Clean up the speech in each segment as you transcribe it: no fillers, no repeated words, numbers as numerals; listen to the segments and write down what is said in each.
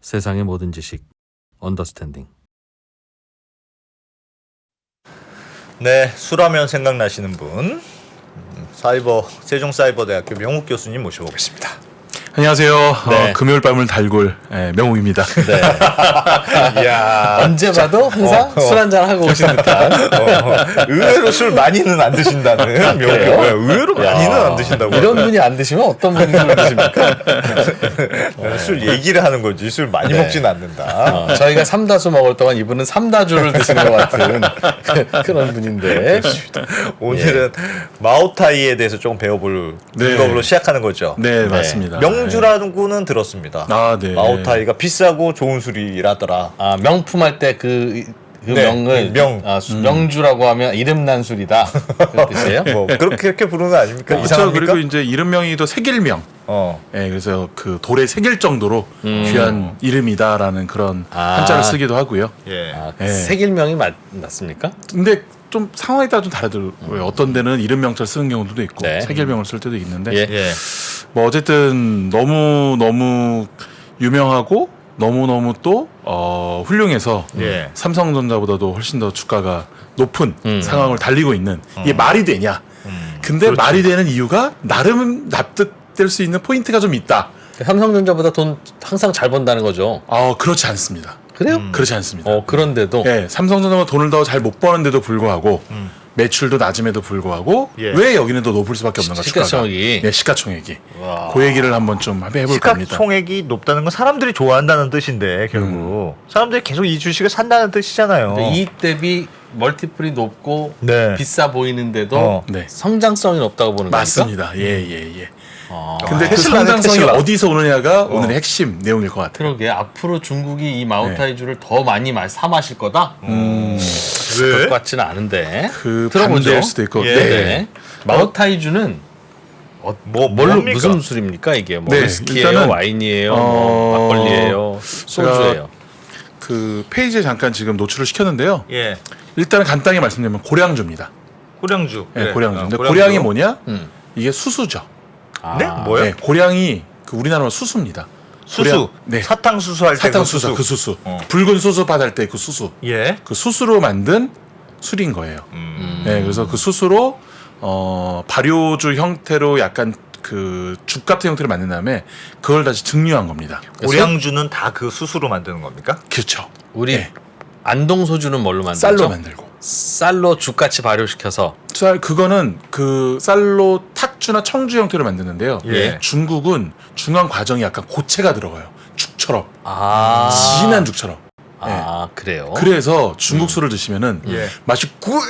세상의 모든 지식 언더스탠딩. 네, 술하면 생각나시는 분, 세종사이버대학교 명욱 교수님 모셔보겠습니다. 안녕하세요. 네. 금요일 밤을 달굴 명욱입니다. 네. 이야, 언제 봐도 항상 술 한잔 하고 오신 듯한. 의외로 술 많이는 안 드신다는 명욱 교수. 의외로 많이는 안 드신다고. 이런 분이 안 드시면 어떤 분이 술을 드십니까? 술 얘기를 하는 거지 술 많이 네. 먹진 않는다. 저희가 삼다수 먹을 동안 이분은 삼다주를 드시는 것 같은 그런 분인데. 오늘은 마오타이에 대해서 조금 배워볼 네. 걸로 시작하는 거죠. 네, 맞습니다. 명주라는 거는 들었습니다. 아, 네. 마오타이가 비싸고 좋은 술이라더라. 아, 명품할 때 그 네, 명을 명주라고 하면 이름난 술이다. 그런 뜻이에요? 뭐 그렇게 부르는 거 아닙니까? 그렇죠. 이상합니까? 그리고 이제 이름명이도 색일명. 그래서 그 돌에 새길 정도로 귀한 이름이다라는 그런 한자를 쓰기도 하고요. 예. 아, 네. 색일명이 맞습니까? 근데 좀 상황에 따라 좀 다르더라고요. 어떤 데는 이름명자를 쓰는 경우도 있고 네. 색일명을 쓸 때도 있는데 예. 뭐 어쨌든 너무 유명하고 너무 또 훌륭해서 예. 삼성전자보다도 훨씬 더 주가가 높은 상황을 달리고 있는 이게 말이 되냐? 근데 그렇죠. 말이 되는 이유가 나름 납득될 수 있는 포인트가 좀 있다. 삼성전자보다 돈 항상 잘 번다는 거죠. 그렇지 않습니다. 그래요? 그렇지 않습니다. 그런데도 네, 삼성전자보다 돈을 더 잘 못 버는데도 불구하고 매출도 낮음에도 불구하고 예. 왜 여기는 더 높을 수밖에 없는가? 시가총액이. 네, 시가총액이. 와. 그 얘기를 한번 좀 해볼 겁니다. 시가총액이 높다는 건 사람들이 좋아한다는 뜻인데 결국 사람들이 계속 이 주식을 산다는 뜻이잖아요. 이익 대비 멀티플이 높고 네. 비싸 보이는데도 어. 네. 성장성이 높다고 보는 겁니까? 맞습니다. 예. 아, 근데 그 테슬라네, 성장성이 테슬라. 어디서 오느냐가 오늘의 핵심 내용일 것 같아요. 그러게 앞으로 중국이 이 마오타이주를 더 많이 사 마실 거다? 그럴 것 같지는 않은데 그 들어보죠. 반대일 수도 있고. 예. 네. 마오타이주는 뭡니까? 무슨 술입니까 이게? 뭐 네, 위스키예요, 일단은, 와인이에요, 뭐 막걸리예요, 소주예요. 그 페이지에 잠깐 지금 노출을 시켰는데요. 예. 일단은 간단히 말씀드리면 고량주입니다. 고량주. 네, 그래. 고량주. 근데 고량주. 고량이 뭐냐? 음. 이게 수수죠. 아, 네? 뭐예요? 네, 고량이 그 우리나라로 수수입니다. 수수. 고량, 네. 사탕수수 할 때 사탕수수, 그 수수. 어. 붉은 수수밭 할 때 그 수수. 예. 그 수수로 만든 술인 거예요. 네, 그래서 그 수수로 발효주 형태로 약간 그 죽 같은 형태로 만든 다음에 그걸 다시 증류한 겁니다. 고량주는 다 그 수수로 만드는 겁니까? 그렇죠. 우리 네. 안동 소주는 뭘로 만들죠? 쌀로 만들고. 쌀로 죽같이 발효시켜서. 그거는 그 쌀로 탁주나 청주 형태로 만드는데요. 예. 중국은 중간 과정이 약간 고체가 들어가요. 죽처럼. 아, 진한 죽처럼. 그래요? 그래서 중국 술을 드시면은 예. 맛이 꽉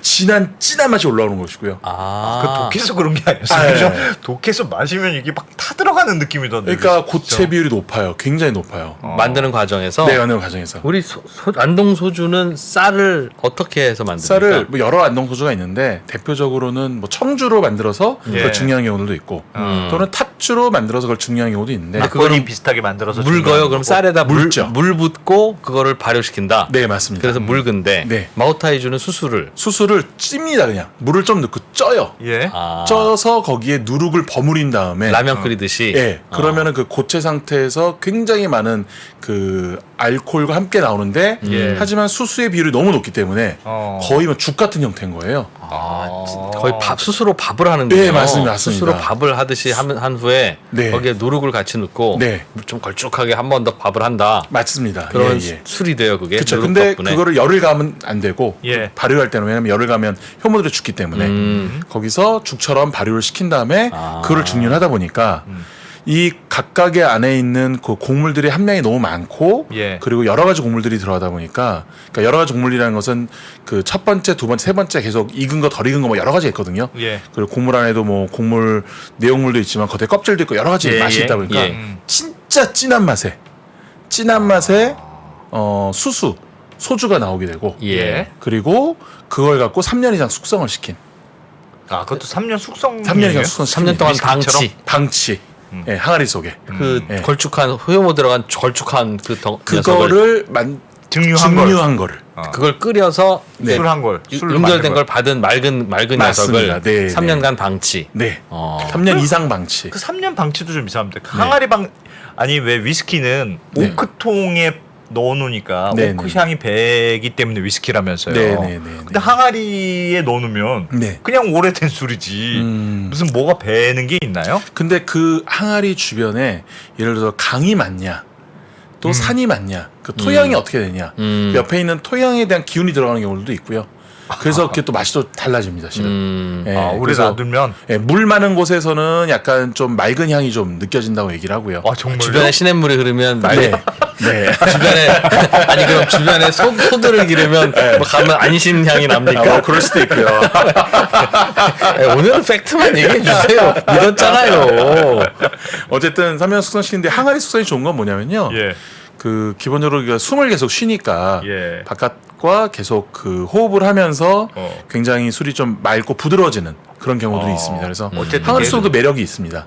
진한 맛이 올라오는 것이고요. 그 독해서 그런 게 아니었어요. 독해서 마시면 이게 막 타들어가는 느낌이던데. 그러니까 고체 비율이 높아요. 굉장히 높아요. 만드는 과정에서. 네, 만드는 과정에서. 우리 안동 소주는 쌀을 어떻게 해서 만듭니까? 쌀을 뭐 여러 안동 소주가 있는데 대표적으로는 뭐 청주로 만들어서 예. 그걸 증류한 경우도 있고 또는 탑주로 만들어서 그걸 증류한 경우도 있는데 막걸리 비슷하게 만들어서 물 거요? 그럼 쌀에다 물죠. 물 붓고 그거를 발효시킨다. 네, 맞습니다. 그래서 묽은데 네. 마오타이주는 수수를. 수수를 찝니다. 그냥 물을 좀 넣고 쪄요. 예. 쪄서 거기에 누룩을 버무린 다음에 라면 끓이듯이. 예, 그러면은 그 고체 상태에서 굉장히 많은 그 알코올과 함께 나오는데 예. 하지만 수수의 비율이 너무 높기 때문에 거의 뭐 죽 같은 형태인 거예요. 거의 스스로 밥을 하는 거예요. 네, 맞습니다. 스스로 밥을 하듯이 한 후에 네. 거기에 누룩을 같이 넣고 네. 좀 걸쭉하게 한 번 더 밥을 한다. 맞습니다. 그런 예. 술이 돼요, 그게. 그렇죠. 누룩 근데 덕분에. 그거를 열을 가면 안 되고 예. 발효할 때는 왜냐면 열을 가면 효모들이 죽기 때문에 거기서 죽처럼 발효를 시킨 다음에 그거를 증류하다 보니까 이 각각의 안에 있는 그 곡물들의 함량이 너무 많고 예. 그리고 여러 가지 곡물들이 들어가다 보니까 그러니까 여러 가지 곡물이라는 것은 그 첫 번째, 두 번째, 세 번째 계속 익은 거 덜 익은 거 뭐 여러 가지 있거든요. 예. 그리고 곡물 안에도 뭐 곡물 내용물도 있지만 겉에 껍질도 있고 여러 가지 예, 맛이 예. 있다 보니까 예. 진짜 진한 맛에 소주가 나오게 되고 예. 그리고 그걸 갖고 3년 이상 숙성을 시킨 그것도 3년 숙성. 3년 이상 숙성 3년 동안 위스키처럼? 방치 예, 항아리 속에 그 예. 걸쭉한 효모 들어간 걸쭉한 그 녀석을 그거를 증류한 증류한 거를 그걸 끓여서 네. 술 한 걸. 술 연결된 만든 걸 받은 맑은 맞습니다. 녀석을 네, 3년간 방치. 네. 어. 3년 이상 방치. 그 3년 방치도 좀 이상합니다. 항아리 방 아니 왜 위스키는 네. 오크통에 넣어놓으니까 네, 오크 네. 향이 배기 때문에 위스키라면서요. 네, 네, 네, 근데 네. 항아리에 넣어놓으면 네. 그냥 오래된 술이지 무슨 뭐가 배는 게 있나요? 근데 그 항아리 주변에 예를 들어서 강이 많냐, 또 산이 많냐, 그 토양이 어떻게 되냐, 옆에 있는 토양에 대한 기운이 들어가는 경우도 있고요. 그래서 그게 또 맛이 또 달라집니다, 실은. 예, 오래 그래서 놔두면 예, 물 많은 곳에서는 약간 좀 맑은 향이 좀 느껴진다고 얘기를 하고요. 정말요? 주변에 시냇물이 흐르면 네. 네. 주변에 아니 그럼 주변에 소들을 기르면 뭐 가면 안심 향이 납니까? 그럴 수도 있고요. 오늘은 팩트만 얘기해 주세요. 믿었잖아요. 어쨌든 3년 숙성시키는데 항아리 숙성이 좋은 건 뭐냐면요. 예. 그 기본적으로 우리가 숨을 계속 쉬니까 예. 바깥과 계속 그 호흡을 하면서 굉장히 술이 좀 맑고 부드러워지는 그런 경우들이 있습니다. 그래서 어쨌든 항아리 계속- 숙성도 매력이 있습니다.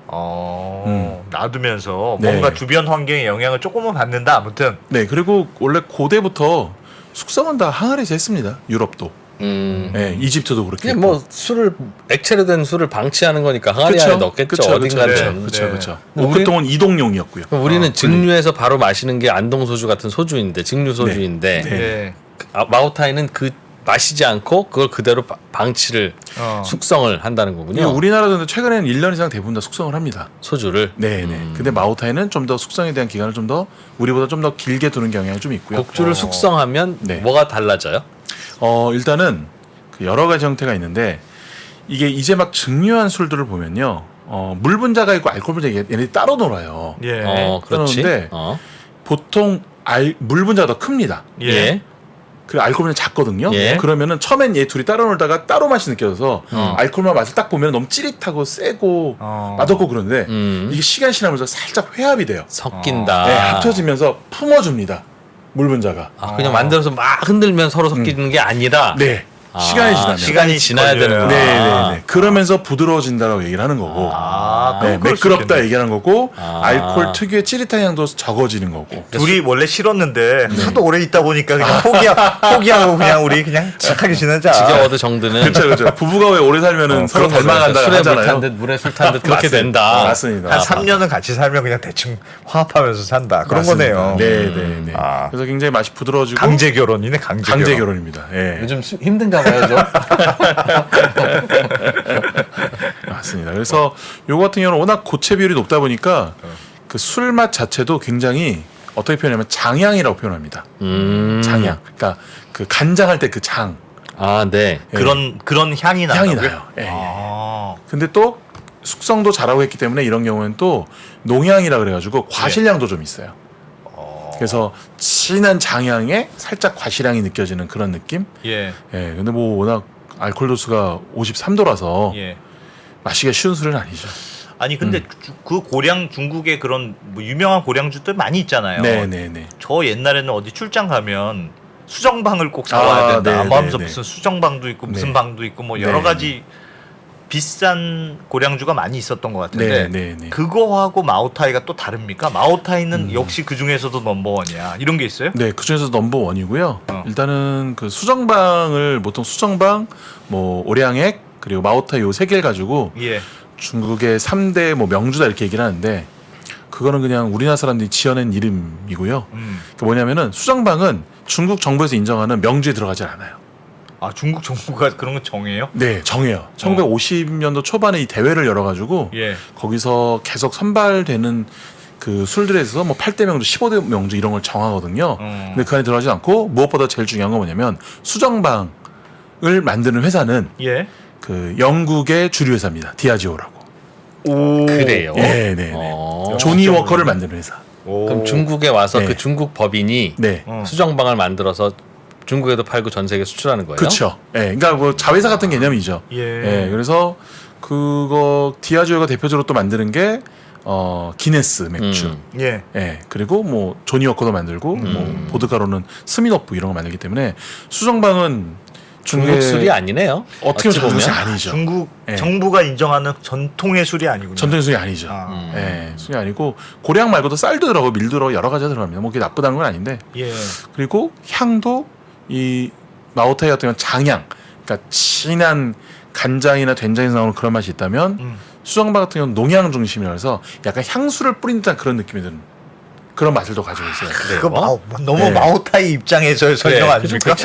놔두면서 네. 뭔가 주변 환경의 영향을 조금은 받는다. 아무튼 네, 그리고 원래 고대부터 숙성은 다 항아리에서 했습니다. 유럽도. 네, 이집트도 그렇게. 그냥 뭐 술을 액체로 된 술을 방치하는 거니까 항아리 안에 넣겠죠. 어딘가는. 그렇죠. 네. 오크통은 이동용이었고요. 그럼 우리는 증류해서 바로 마시는 게 안동 소주 같은 소주인데 증류 소주인데 네. 네. 마오타이는 그 마시지 않고 그걸 그대로 방치를 숙성을 한다는 이게 거군요. 우리나라도 최근에는 1년 이상 대부분 다 숙성을 합니다. 소주를 네. 근데 마오타이는 좀 더 숙성에 대한 기간을 좀 더 우리보다 좀 더 길게 두는 경향이 좀 있고요. 곡주를 숙성하면 네. 뭐가 달라져요? 일단은 그 여러 가지 형태가 있는데 이게 이제 막 증류한 술들을 보면요. 물 분자가 있고 알코올 분자가 얘네들이 따로 놀아요. 예. 그렇지. 그러는데 어. 보통 물 분자가 더 큽니다. 예. 그 알코올 분자 작거든요. 예. 그러면은 처음엔 얘 둘이 따로 놀다가 따로 맛이 느껴져서 알코올만 맛을 딱 보면 너무 찌릿하고 세고 맛없고 그런데 이게 시간이 지나면서 살짝 회합이 돼요. 섞인다. 네, 합쳐지면서 품어줍니다. 물 분자가. 그냥 만들어서 막 흔들면 서로 섞이는 게 아니라 네. 시간이 지나면. 시간이 지나야 걸려요. 되는구나. 네. 그러면서 부드러워진다라고 얘기를 하는 거고. 네, 그럼 그럴 수 매끄럽다 있겠네. 얘기하는 거고, 알코올 특유의 찌릿한 향도 적어지는 거고. 둘이 원래 싫었는데 네. 하도 오래 있다 보니까 그냥 포기하고 그냥 우리 그냥 착하게 지내자. 지겨워도 정드는 그렇죠. 부부가 왜 오래 살면은 서로 그런 거죠. 닮아간다 술에 물 탄 하잖아요. 듯 물에 술 탄 듯 그렇게 맞습니다. 된다. 맞습니다. 한 3년은 같이 살면 그냥 대충 화합하면서 산다. 그런 맞습니다. 거네요. 네. 아. 그래서 굉장히 맛이 부드러워지고 강제 결혼이네, 강제 강제 결혼. 결혼입니다. 예. 요즘 힘든가 봐요, 좀. 맞습니다. 그래서 요거 같은 경우는 워낙 고체 비율이 높다 보니까 그 술 맛 자체도 굉장히 어떻게 표현하면 장향이라고 표현합니다. 장향. 그러니까 그 간장할 때 그 장. 아, 네. 그런 향이 향이 난다고요? 나요. 예. 아. 근데 또 숙성도 잘하고 했기 때문에 이런 경우에는 또 농향이라 그래가지고 과실향도 좀 있어요. 그래서 진한 장향에 살짝 과실향이 느껴지는 그런 느낌? 예. 예. 근데 뭐 워낙 알코올 도수가 53도라서 예. 마시기가 쉬운 술은 아니죠. 아니 근데 그 고량 중국의 그런 뭐 유명한 고량주들 많이 있잖아요. 네네네. 저 옛날에는 어디 출장 가면 수정방을 꼭 사와야 아, 된다. 네, 뭐 하면서 네, 네. 무슨 수정방도 있고 무슨 네. 방도 있고 뭐 여러 네, 가지 비싼 고량주가 많이 있었던 것 같은데 네. 그거하고 마오타이가 또 다릅니까? 마오타이는 역시 그 중에서도 넘버원이야. 이런 게 있어요? 네, 그 중에서 넘버원이고요. 일단은 그 수정방을 보통 수정방, 뭐 오량액 그리고 마오타이 요 세 개를 가지고 예. 중국의 3대 뭐 명주다 이렇게 얘기를 하는데 그거는 그냥 우리나라 사람들이 지어낸 이름이고요. 그 뭐냐면은 수정방은 중국 정부에서 인정하는 명주에 들어가지 않아요. 아 중국 정부가 그런 거 정해요? 네, 정해요. 1950년도 초반에 이 대회를 열어가지고 예. 거기서 계속 선발되는 그 술들에서 뭐 8대 명주, 15대 명주 이런 걸 정하거든요. 근데 그 안에 들어가지 않고 무엇보다 제일 중요한 건 뭐냐면 수정방을 만드는 회사는 예. 그 영국의 주류 회사입니다. 디아지오라고. 오. 그래요? 네. 어. 조니 워커를 만드는 회사. 오. 그럼 중국에 와서 네. 그 중국 법인이 네. 수정방을 만들어서 중국에도 팔고 전 세계 수출하는 거예요? 그렇죠. 예. 그러니까 뭐 자회사 같은 개념이죠. 예. 그래서 그거 디아지오가 대표적으로 또 만드는 게 기네스 맥주. 예. 예. 그리고 뭐 조니 워커도 만들고 뭐 보드카로는 스미노프 이런 거 만들기 때문에 수정방은 중국 술이 아니네요. 어떻게 어찌 보면 중국 술이 보면. 아니죠. 중국 예. 정부가 인정하는 전통의 술이 아니군요. 전통의 술이 아니죠. 아. 예. 술이 아니고 고량 말고도 쌀도 들어가고 밀도 들어가고 여러 가지가 들어갑니다. 뭐 그게 나쁘다는 건 아닌데 예. 그리고 향도 이 마오타이 같은 경우는 장향, 그러니까 진한 간장이나 된장에서 나오는 그런 맛이 있다면 수정바 같은 경우는 농향 중심이라서 약간 향수를 뿌린 듯한 그런 느낌이 드는 그런 맛을 더 가지고 있어요. 그거 너무 네. 마오타이 입장에서 설명 아닙니까?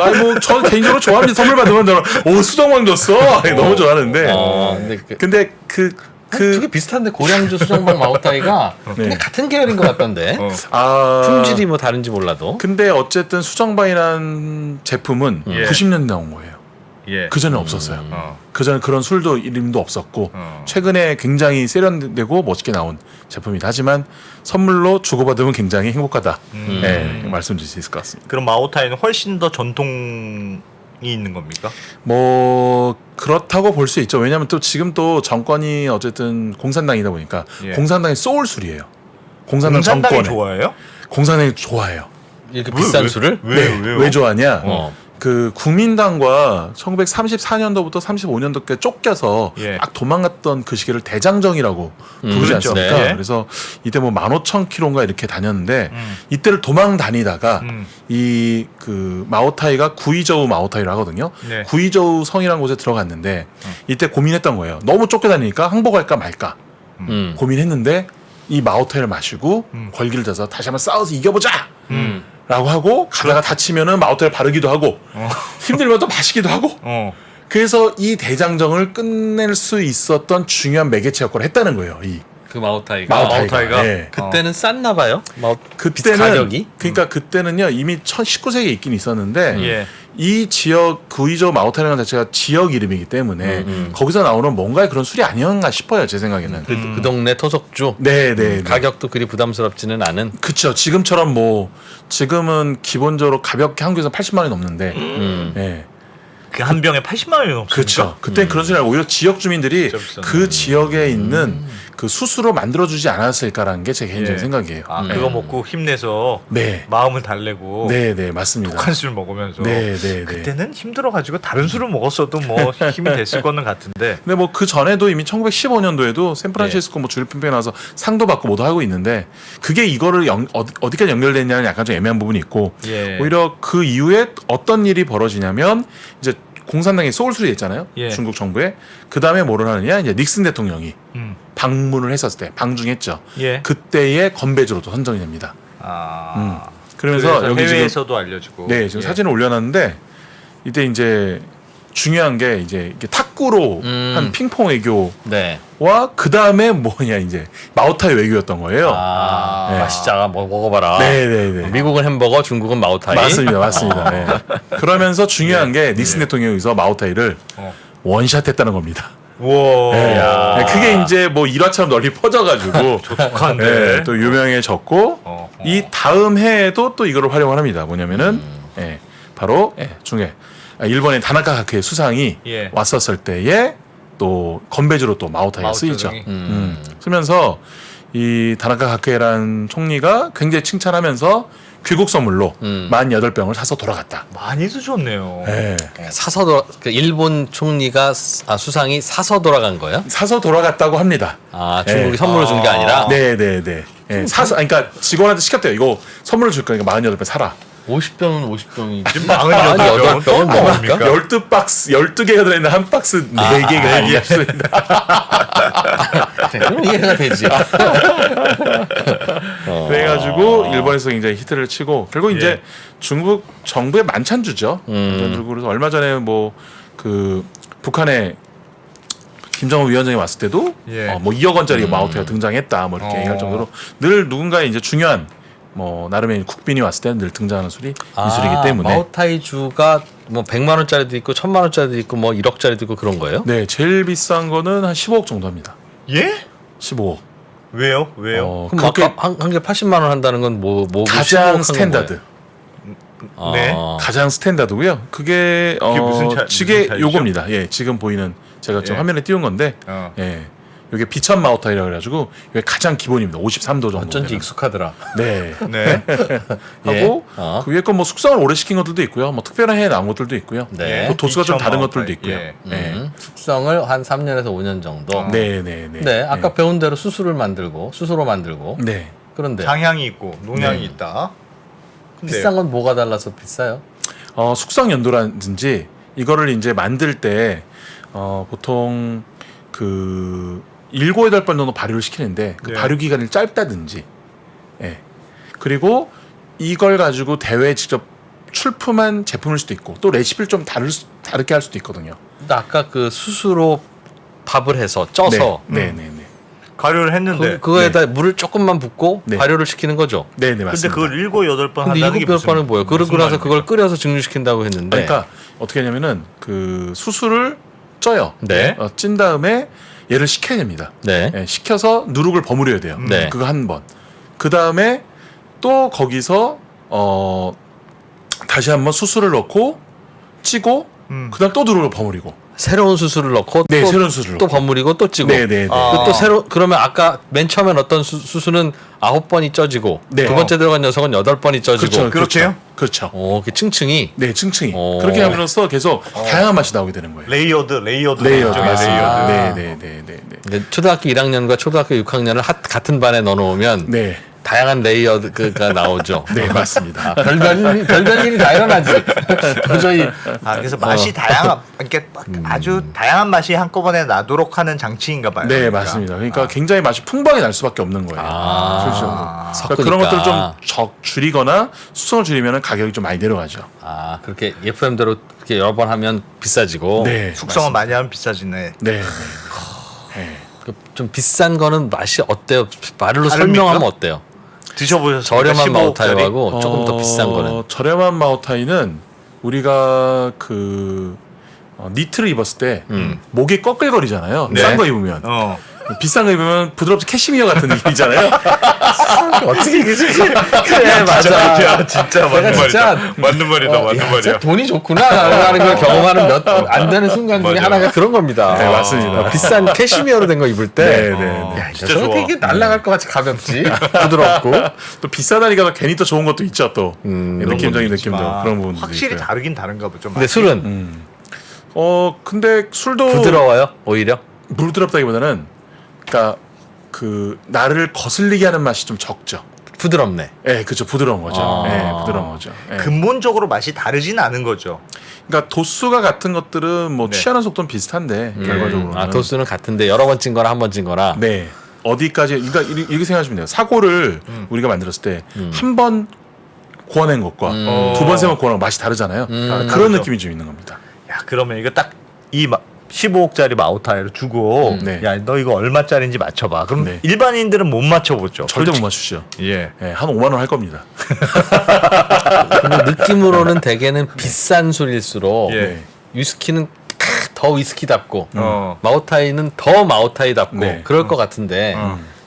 아니 뭐저 개인적으로 좋아합니다. 선물 받으면 저는 오 수정왕 줬어. 너무 좋아하는데. 근데 두 개 비슷한데 고량주 수정방 마오타이가 네. 근데 같은 계열인 것 같던데. 품질이 뭐 다른지 몰라도. 근데 어쨌든 수정바이라는 제품은 예. 90년대 나온 거예요. 예. 그 전에 없었어요. 어. 그 전에 그런 술도 이름도 없었고 어. 최근에 굉장히 세련되고 멋있게 나온 제품이다. 하지만 선물로 주고받으면 굉장히 행복하다. 네, 말씀드릴 수 있을 것 같습니다. 그럼 마오타이는 훨씬 더 전통이 있는 겁니까? 뭐 그렇다고 볼 수 있죠. 왜냐하면 또 지금 또 정권이 어쨌든 공산당이다 보니까 예. 공산당이 소울술이에요. 공산당 공산당이 정권에 좋아해요? 공산당이 좋아해요. 이렇게 비싼 술을? 왜요? 왜 좋아하냐? 어. 그 국민당과 1934년도부터 35년도께 쫓겨서 예. 막 도망갔던 그 시기를 대장정이라고 부르지 그렇죠. 않습니까? 네. 그래서 이때 뭐 15,000km인가 이렇게 다녔는데 음. 이때를 도망 다니다가 음. 이 그 마오타이가 구이저우 마오타이를 하거든요. 네. 구이저우 성이라는 곳에 들어갔는데 이때 고민했던 거예요. 너무 쫓겨다니니까 항복할까 말까 고민했는데 이 마오타이를 마시고 걸기를 져서 다시 한번 싸워서 이겨보자! 라고 하고 가다가 다치면은 마오타이를 바르기도 하고 힘들면 또 마시기도 하고 어. 그래서 이 대장정을 끝낼 수 있었던 중요한 매개체 역할을 했다는 거예요. 이 그 마오타이가. 마오타이가? 네. 그때는 쌌나 봐요. 그때는 가격이? 그러니까 그때는요 이미 19세기에 있긴 있었는데 예. 이 지역 구이저 마오타이라는 자체가 지역 이름이기 때문에 거기서 나오는 뭔가의 그런 술이 아니었나 싶어요 제 생각에는. 그 동네 토속주. 네. 가격도 그리 부담스럽지는 않은. 그쵸. 지금처럼 뭐 지금은 기본적으로 가볍게 한국에서 80만 원이 넘는데 네. 그 한 병에 80만 원이 넘습니까? 그렇죠. 그때 그런 소리 아니라 오히려 지역 주민들이 진짜 비싸네. 그 지역에 있는 그 수수로 만들어주지 않았을까라는 게 제 개인적인 예. 생각이에요. 아, 그거 먹고 힘내서 네. 마음을 달래고 네, 맞습니다. 독한 술 먹으면서 네. 그때는 힘들어가지고 다른 술을 먹었어도 뭐 힘이 됐을 거는 같은데 근데 뭐 그 전에도 이미 1915년도에도 샌프란시스코 뭐 주류 캠페인 나와서 상도 받고 뭐도 하고 있는데 그게 이거를 어디까지 연결됐냐는 약간 좀 애매한 부분이 있고 예. 오히려 그 이후에 어떤 일이 벌어지냐면 이제 공산당이 소울술이 됐잖아요. 예. 중국 정부에. 그 다음에 뭐를 하느냐 이제 닉슨 대통령이 음. 방문을 했었을 때 방중했죠. 예. 그때의 건배주로도 선정이 됩니다. 아. 그러면서 그래서 여기 지금 해외에서도 알려주고 네 지금 예. 사진을 올려놨는데 이때 이제 중요한 게 이제 이게 탁구로 한 핑퐁 외교와 네. 그 다음에 뭐냐 이제 마오타이 외교였던 거예요. 아, 네. 맛있자. 먹어봐라. 네네네. 미국은 햄버거, 중국은 마오타이. 맞습니다. 네. 그러면서 중요한 게 닉슨 대통령이 여기서 마오타이를 어. 원샷했다는 겁니다. 우와. 네. 야. 네, 그게 이제 뭐 일화처럼 널리 퍼져가지고 독한데. 네, 또 유명해졌고 어. 이 다음 해에도 또 이거를 활용을 합니다. 뭐냐면은 바로 중에 일본의 다나카 가케 수상이 예. 왔었을 때에 또 건배주로 또 마오타이가 쓰이죠. 마오쩌둥이. 쓰면서 이 다나카 가케라는 총리가 굉장히 칭찬하면서 귀국 선물로 48병을 사서 돌아갔다. 많이 드셨네요. 네. 사서 그 일본 총리가 수상이 사서 돌아간 거예요? 사서 돌아갔다고 합니다. 아, 중국이 네. 선물을 준 게 아니라 네네네. 사서, 그러니까 직원한테 시켰대요. 이거 선물로 줄 거니까 48병 사라. 50병은 50병이. 지금 48병은 또 뭡니까? 12박스, 12개가 들어있는 한 박스 4개가 이해했습니다. 그럼 이해가 되지. 그래가지고 일본에서 굉장히 히트를 치고 결국 이제 중국 정부의 만찬주죠. 그래서 얼마 전에 뭐 그 북한에 김정은 위원장이 왔을 때도 예. 뭐 2억 원짜리 마오타이가 등장했다 뭐 이렇게 얘기할 정도로 늘 누군가의 이제 중요한 뭐 나름의 국빈이 왔을 때는 늘 등장하는 술이 이 술이기 때문에 마오타이주가 뭐 100만 원짜리도 있고 1000만 원짜리도 있고 뭐 1억짜리도 있고 그런 거예요? 네 제일 비싼 거는 한 15억 정도 합니다. 예? 15억. 왜요? 왜요? 그럼 그렇게 아까 한 개 80만 원 한다는 건 뭐 가장 스탠다드. 네. 가장 스탠다드고요. 그게 무슨 무슨 지게 차이죠? 요겁니다. 예, 지금 보이는 제가 지금 예. 화면에 띄운 건데, 예, 이게 비천 마오타이라고 해가지고 이게 가장 기본입니다. 53도 정도. 어쩐지 되는. 익숙하더라. 네. 네. 하고 예. 그 위에 건 뭐 숙성을 오래 시킨 것들도 있고요. 뭐 특별한 해에 나온 것들도 있고요. 네. 또 도수가 좀 비천 다른 마오타이. 것들도 있고요. 예. 네. 숙성을 한 3년에서 5년 정도. 네. 네, 아까 배운 대로 수수로 만들고 네. 그런데 장향이 있고 농향이 네. 있다. 비싼 건 뭐가 달라서 비싸요? 숙성 연도라든지 이거를 이제 만들 때 보통 그 7, 8번 정도 발효를 시키는데 그 네. 발효 기간이 짧다든지, 예. 그리고 이걸 가지고 대회에 직접 출품한 제품일 수도 있고 또 레시피를 좀 다르게 할 수도 있거든요. 근데 아까 그 수수로 밥을 해서 쪄서 네. 가료를 했는데 그거에다 물을 조금만 붓고 네. 발효를 시키는 거죠. 네, 근데 맞습니다. 그걸 7, 8번 근데 한다는 게 7, 8번은 뭐예요? 그러고 나서 그걸 말입니까? 끓여서 증류시킨다고 했는데 그러니까 어떻게 하냐면은 그 수수를 쪄요. 네. 찐 다음에 얘를 식혀야 됩니다. 네. 예, 식혀서 누룩을 버무려야 돼요. 네. 그거 한 번. 그 다음에 또 거기서 다시 한번 수수를 넣고 찌고 그다음 또 누룩을 버무리고. 새로운 수수를 넣고 네, 또, 새로운 수수를 또 넣고. 버무리고 또 찌고. 네. 아. 또 새로 그러면 아까 맨 처음에 넣었던 수수는 9번이 쪄지고 네. 두 번째 들어간 녀석은 8번이 쪄지고. 그렇게요? 그렇죠. 그 층층이. 네, 층층이. 오. 그렇게 하면서 계속 다양한 맛이 나오게 되는 거예요. 레이어드 레이어드. 일종의 맞습니다. 레이어드. 네. 근데 초등학교 1학년과 초등학교 6학년을 같은 반에 넣어놓으면 네. 다양한 레이어드가 나오죠. 네, 맞습니다. 별별일이 다 일어나지. 도저히. 그래서 맛이 다양한 이렇게 아주 다양한 맛이 한꺼번에 나도록 하는 장치인가 봐요. 네, 그러니까. 맞습니다. 그러니까 굉장히 맛이 풍부하게 날 수밖에 없는 거예요. 실질적으로. 그러니까 섞으니까. 그런 것들을 좀 줄이거나 수성을 줄이면 가격이 좀 많이 내려가죠. 그렇게 FM대로 그렇게 여러 번 하면 비싸지고. 네, 숙성을 많이 하면 비싸지네. 네. 좀 비싼 거는 맛이 어때요? 말로 다릅니까? 설명하면 어때요? 드셔보셨습니까? 저렴한 15억짜리? 마오타이하고 조금 더 비싼 거는. 저렴한 마오타이는 우리가 그 니트를 입었을 때 목이 꺼끌거리잖아요. 네. 싼 거 입으면. 비싼 거 입으면 부드럽지 캐시미어 같은 느낌이잖아요. 어떻게 그지? 그래 야, 진짜 맞는 내가 진짜 말이다. 맞는 말이다. 맞는 야, 말이야. 진짜 돈이 좋구나 라는 걸 경험하는 몇 안 되는 순간 중에 맞아. 하나가 그런 겁니다. 네, 맞습니다. 비싼 캐시미어로 된 거 입을 때 네. 야, 진짜 저렇게 좋아. 이게 날아갈 것 같이 가볍지 부드럽고 또 비싸다니까 괜히 또 좋은 것도 있죠. 또 느낌적인 느낌도 있지만 그런 부분도 확실히 있고요. 다르긴 다른가 보죠. 근데 술은 근데 술도 부드러워요 오히려. 부드럽다기보다는 그러니까 그 나를 거슬리게 하는 맛이 좀 적죠. 부드럽네. 네, 그렇죠. 부드러운 거죠. 아. 네, 부드러운 거죠. 네. 근본적으로 맛이 다르진 않은 거죠. 그러니까 도수가 같은 것들은 뭐 네. 취하는 속도는 비슷한데 결과적으로는 도수는 같은데 여러 번 찐 거나 한 번 찐 거나. 네 어디까지 그러니까 이렇게 생각하시면 돼요. 사고를 우리가 만들었을 때 한 번 구워낸 것과 두 번 세 번 구워낸 것 맛이 다르잖아요. 그런 다르죠. 느낌이 좀 있는 겁니다. 야, 그러면 이거 딱 이 15억짜리 마오타이를 주고 네. 야, 너 이거 얼마짜리인지 맞춰봐. 그럼 네. 일반인들은 못 맞춰보죠. 절대 못 맞추시죠. 예. 네, 한 5만 원 할 겁니다. 근데 느낌으로는 대개는 비싼 술일수록 예. 위스키는 더 위스키답고 어. 마오타이는 더 마오타이답고 네. 그럴 것 같은데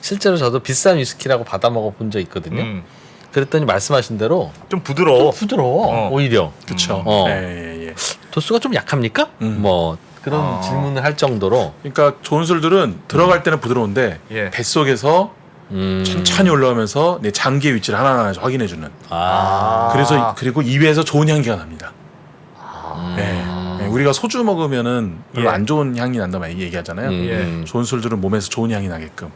실제로 저도 비싼 위스키라고 받아 먹어 본 적 있거든요. 그랬더니 말씀하신 대로 좀 부드러워. 부드러워 오히려. 그렇죠. 예. 도수가 좀 약합니까? 뭐 그런 질문을 할 정도로. 그러니까 좋은 술들은 들어갈 때는 부드러운데 예. 뱃속에서 천천히 올라오면서 내 장기의 위치를 하나하나 확인해주는. 그래서 그리고 입에서 좋은 향기가 납니다. 네. 우리가 소주 먹으면은 별로 예. 안 좋은 향이 난다 많이 얘기하잖아요. 예. 좋은 술들은 몸에서 좋은 향이 나게끔.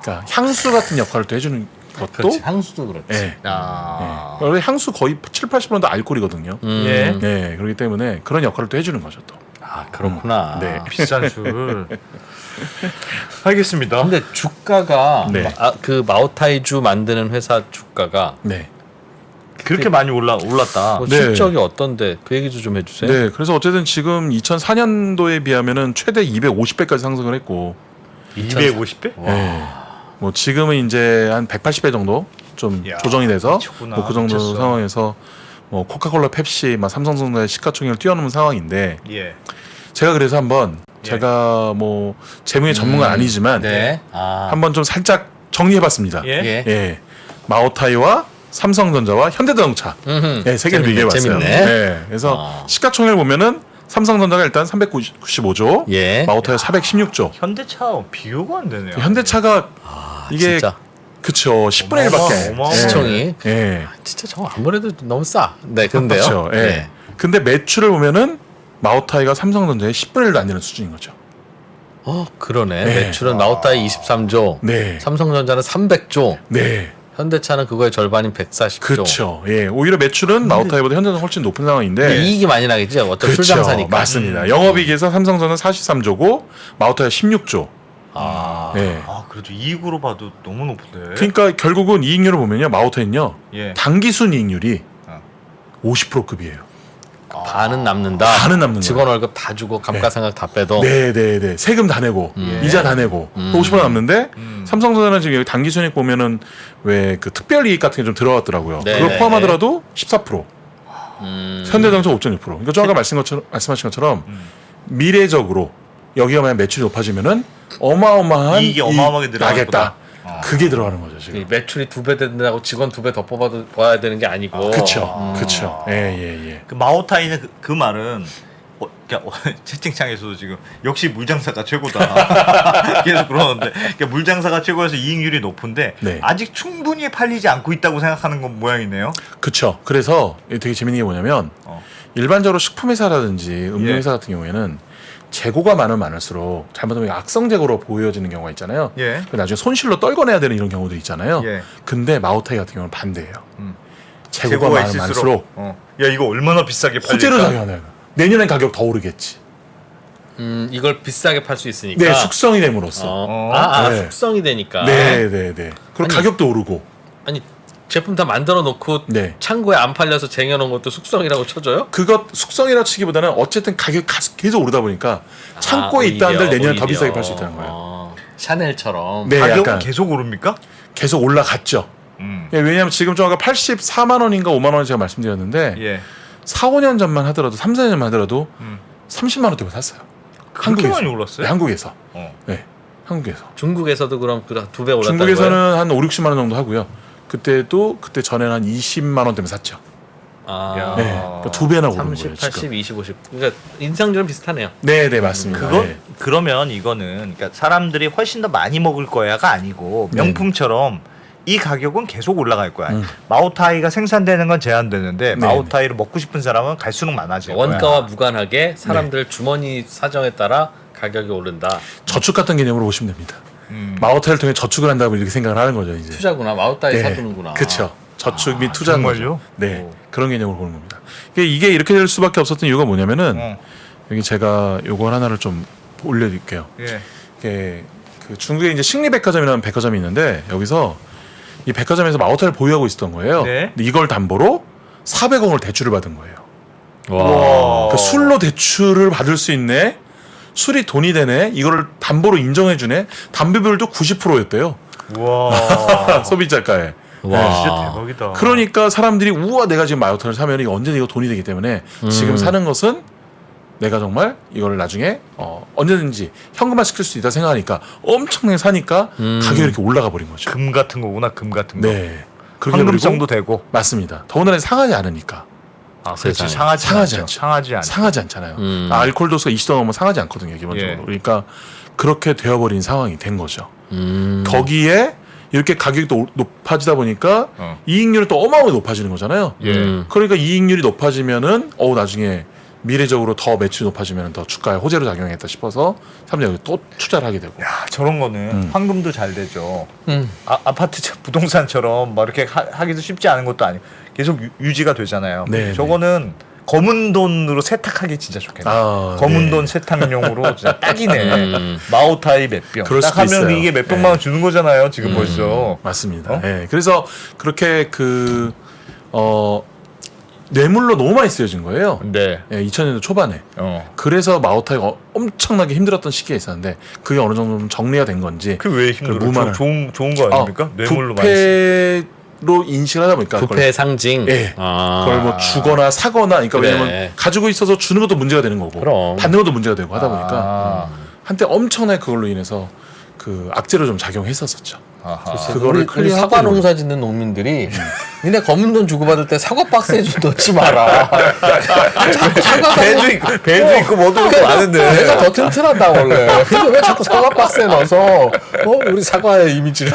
그러니까 향수 같은 역할을 또 해주는 것도. 그렇지. 향수도 그렇지. 네. 아. 원래 향수 거의 7, 80%도 알코올이거든요. 예. 네, 그렇기 때문에 그런 역할을 또 해주는 거죠 또. 그렇구나. 네. 비싼 술. 알겠습니다. 근데 주가가 네. 그 마오타이주 만드는 회사 주가가 네. 그렇게 많이 올랐다. 뭐 네. 실적이 어떤데 그 얘기도 좀 해주세요. 네, 그래서 어쨌든 지금 2004년도에 비하면은 최대 250배까지 상승을 했고, 250배? 네. 뭐 지금은 이제 한 180배 정도 좀 이야, 조정이 돼서 미쳤구나. 뭐 그 정도 미쳤어. 상황에서 뭐 코카콜라, 펩시, 막 삼성전자의 시가총액을 뛰어넘은 상황인데 예. 제가 그래서 한번 예. 제가 뭐 재무의 전문가는 아니지만 네. 한번 좀 살짝 정리해봤습니다. 예. 예. 마오타이와 삼성전자와 현대자동차 네, 세 개를 비교해봤어요. 재밌네. 네, 그래서 시가총액을 보면은 삼성전자가 일단 395조, 예. 마오타이가 416조. 현대차 비교가 안 되네요. 현대차가 이게 진짜 그쵸 10분의 1밖에 어마어마하네. 시총이 예. 진짜 저 아무래도 너무 싸. 네, 근데요. 그렇죠. 예. 네. 근데 매출을 보면은 마오타이가 삼성전자의 10분의 1도 안 되는 수준인 거죠. 그러네. 네. 매출은 마오타이 23조, 네. 삼성전자는 300조. 네. 현대차는 그거의 절반인 140조. 그렇죠. 예, 오히려 매출은 마오타이보다 현대차는 훨씬 높은 상황인데 이익이 많이 나겠죠. 어떤 그렇죠. 출장사니까. 맞습니다. 영업이익에서 삼성전자는 43조고 마오타이가 16조. 아. 네. 아 그래도 이익으로 봐도 너무 높은데. 그러니까 결국은 이익률을 보면요, 마오타이는요, 예. 당기 순이익률이 어. 50%급이에요. 반은 남는다. 반은 남는 직원 거예요. 월급 다 주고 감가상각 다 빼도. 네. 세금 다 내고 이자 다 내고 50% 남는데 삼성전자는 지금 여기 당기 순이익 보면은 왜 그 특별이익 같은 게 좀 들어갔더라고요. 네. 그걸 포함하더라도 14%. 현대자동차 5.6%. 그러니까 좀 아까 말씀하신 것처럼 미래적으로 여기가 만약 매출이 높아지면은 어마어마한 이익이 어마어마하게 나겠다. 늘어날 그게 들어가는 거죠 지금. 이 매출이 2배 된다고 직원 2배 더 뽑아야 되는 게 아니고. 그렇죠. 예. 그 마오타이는 그 말은 채팅창에서도 지금 역시 물장사가 최고다 계속 그러는데 그러니까 물장사가 최고여서 이익률이 높은데 네. 아직 충분히 팔리지 않고 있다고 생각하는 건 모양이네요. 그렇죠. 그래서 되게 재밌는 게 뭐냐면 일반적으로 식품회사라든지 음료회사 같은 경우에는 재고가 많으면 많을수록 잘못하면 악성 재고로 보여지는 경우가 있잖아요. 예. 나중에 손실로 떨궈내야 되는 이런 경우도 있잖아요. 예. 근데 마오타이 같은 경우는 반대예요. 재고가 재고가 많으면 많을수록 야 이거 얼마나 비싸게 팔릴까? 호재로 작용하는 거예요. 내년엔 가격 더 오르겠지. 이걸 비싸게 팔 수 있으니까. 네, 숙성이 됨으로써. 네. 숙성이 되니까. 네. 그리고 아니, 가격도 오르고. 아니 제품 다 만들어 놓고 네. 창고에 안 팔려서 쟁여놓은 것도 숙성이라고 쳐줘요? 그것 숙성이라 치기보다는 어쨌든 가격이 계속 오르다 보니까 창고에 있다 한들 내년에 더 비싸게 팔 수 있다는 거예요. 샤넬처럼. 네, 가격은 약간 계속 오릅니까? 계속 올라갔죠. 예, 왜냐하면 지금 좀 아까 84만 원인가 5만 원 제가 말씀드렸는데 예. 4, 5년 전만 하더라도 3, 4년 전만 하더라도 30만 원대고 샀어요. 그렇게 많이 올랐어요? 네, 한국에서. 어. 네, 한국에서. 중국에서도 그럼 그 2배 올랐다는 중국에서는 거예요? 한 5, 60만 원 정도 하고요. 그때 전에는 한 20만 원 때문에 샀죠. 아, 네, 그러니까 2배나 오른 30, 거예요. 80, 지금. 20, 50. 그러니까 인상률은 비슷하네요. 네, 맞습니다. 그거 네. 그러면 이거는 그러니까 사람들이 훨씬 더 많이 먹을 거야가 아니고 명품처럼 이 가격은 계속 올라갈 거야. 마오타이가 생산되는 건 제한되는데 마오타이를 먹고 싶은 사람은 갈수록 많아질 거야. 원가와 무관하게 사람들 주머니 사정에 따라 가격이 오른다. 저축 같은 개념으로 보시면 됩니다. 마오타이를 통해 저축을 한다고 이렇게 생각을 하는 거죠, 이제. 투자구나. 마우타이 사두는구나. 그렇죠. 저축 및 투자인 정말요? 거죠. 네, 그런 개념으로 보는 겁니다. 이게 이렇게 될 수밖에 없었던 이유가 뭐냐면은 여기 제가 요걸 하나를 좀 올려드릴게요. 예. 이게 그 중국에 이제 식리백화점이라는 백화점이 있는데 여기서 이 백화점에서 마오타이를 보유하고 있었던 거예요. 네. 근데 이걸 담보로 400원을 대출을 받은 거예요. 와. 그 술로 대출을 받을 수 있네. 술이 돈이 되네. 이거를 담보로 인정해주네. 담배비율도 90%였대요. 와. 소비자가에. 와. 진짜 대박이다. 그러니까 사람들이 우와 내가 지금 마요타를 사면 이거 언제든 이거 돈이 되기 때문에 지금 사는 것은 내가 정말 이거를 나중에 언제든지 현금화 시킬 수 있다 생각하니까 엄청나게 사니까 가격이 이렇게 올라가 버린 거죠. 금 같은 거구나. 금 같은 거. 네. 그렇게 황금성도 해버리고 되고. 맞습니다. 더군다나 상하지 않으니까. 아, 그렇지. 세상에. 상하지 않죠. 상하지 않죠. 상하지 않잖아요. 알코올 도수가 20도 넘으면 상하지 않거든요, 기본적으로. 예. 그러니까 그렇게 되어버린 상황이 된 거죠. 음. 거기에 이렇게 가격이 또 높아지다 보니까 이익률이 또 어마어마하게 높아지는 거잖아요. 예. 그러니까 이익률이 높아지면은 나중에 미래적으로 더 매출이 높아지면 더 주가에 호재로 작용했다 싶어서 사람들이 여기 또 투자를 하게 되고. 야, 저런 거는 황금도 잘 되죠. 아파트 부동산처럼 막 이렇게 하기도 쉽지 않은 것도 아니고 계속 유지가 되잖아요. 네, 저거는 검은 돈으로 세탁하기 진짜 좋겠네. 검은 네. 돈 세탁용으로 진짜 딱이네. 마오타이 몇 병. 그럴 딱 수도 하면 있어요. 이게 몇 병만 원 주는 거잖아요. 지금 벌써. 맞습니다. 예. 그래서 그렇게 뇌물로 너무 많이 쓰여진 거예요. 네. 예, 2000년대 초반에. 어. 그래서 마오타이가 엄청나게 힘들었던 시기가 있었는데 그게 어느 정도 좀 정리가 된 건지. 그 왜 힘들어? 무만을- 좋은 거 아닙니까? 뇌물로 많이 쓰. 부패로 인식을 하다 보니까 부패의 상징. 예. 아. 그걸 뭐 주거나 사거나, 그러니까 그래. 왜냐면 가지고 있어서 주는 것도 문제가 되는 거고, 그럼. 받는 것도 문제가 되고 하다 보니까 아. 한때 엄청나게 그걸로 인해서 그 악재로 좀 작용했었었죠. 아하. 그거를 우리 클리어하고 사과 있는 농사 짓는 농민들이 니네 검은 돈 주고받을 때 사과 박스에 좀 넣지 마라. 자꾸 사과 배도 있고 뭐도 있고 많은데. 내가 더 튼튼하다 원래. 근데 왜 자꾸 사과 박스에 넣어서 우리 사과의 이미지를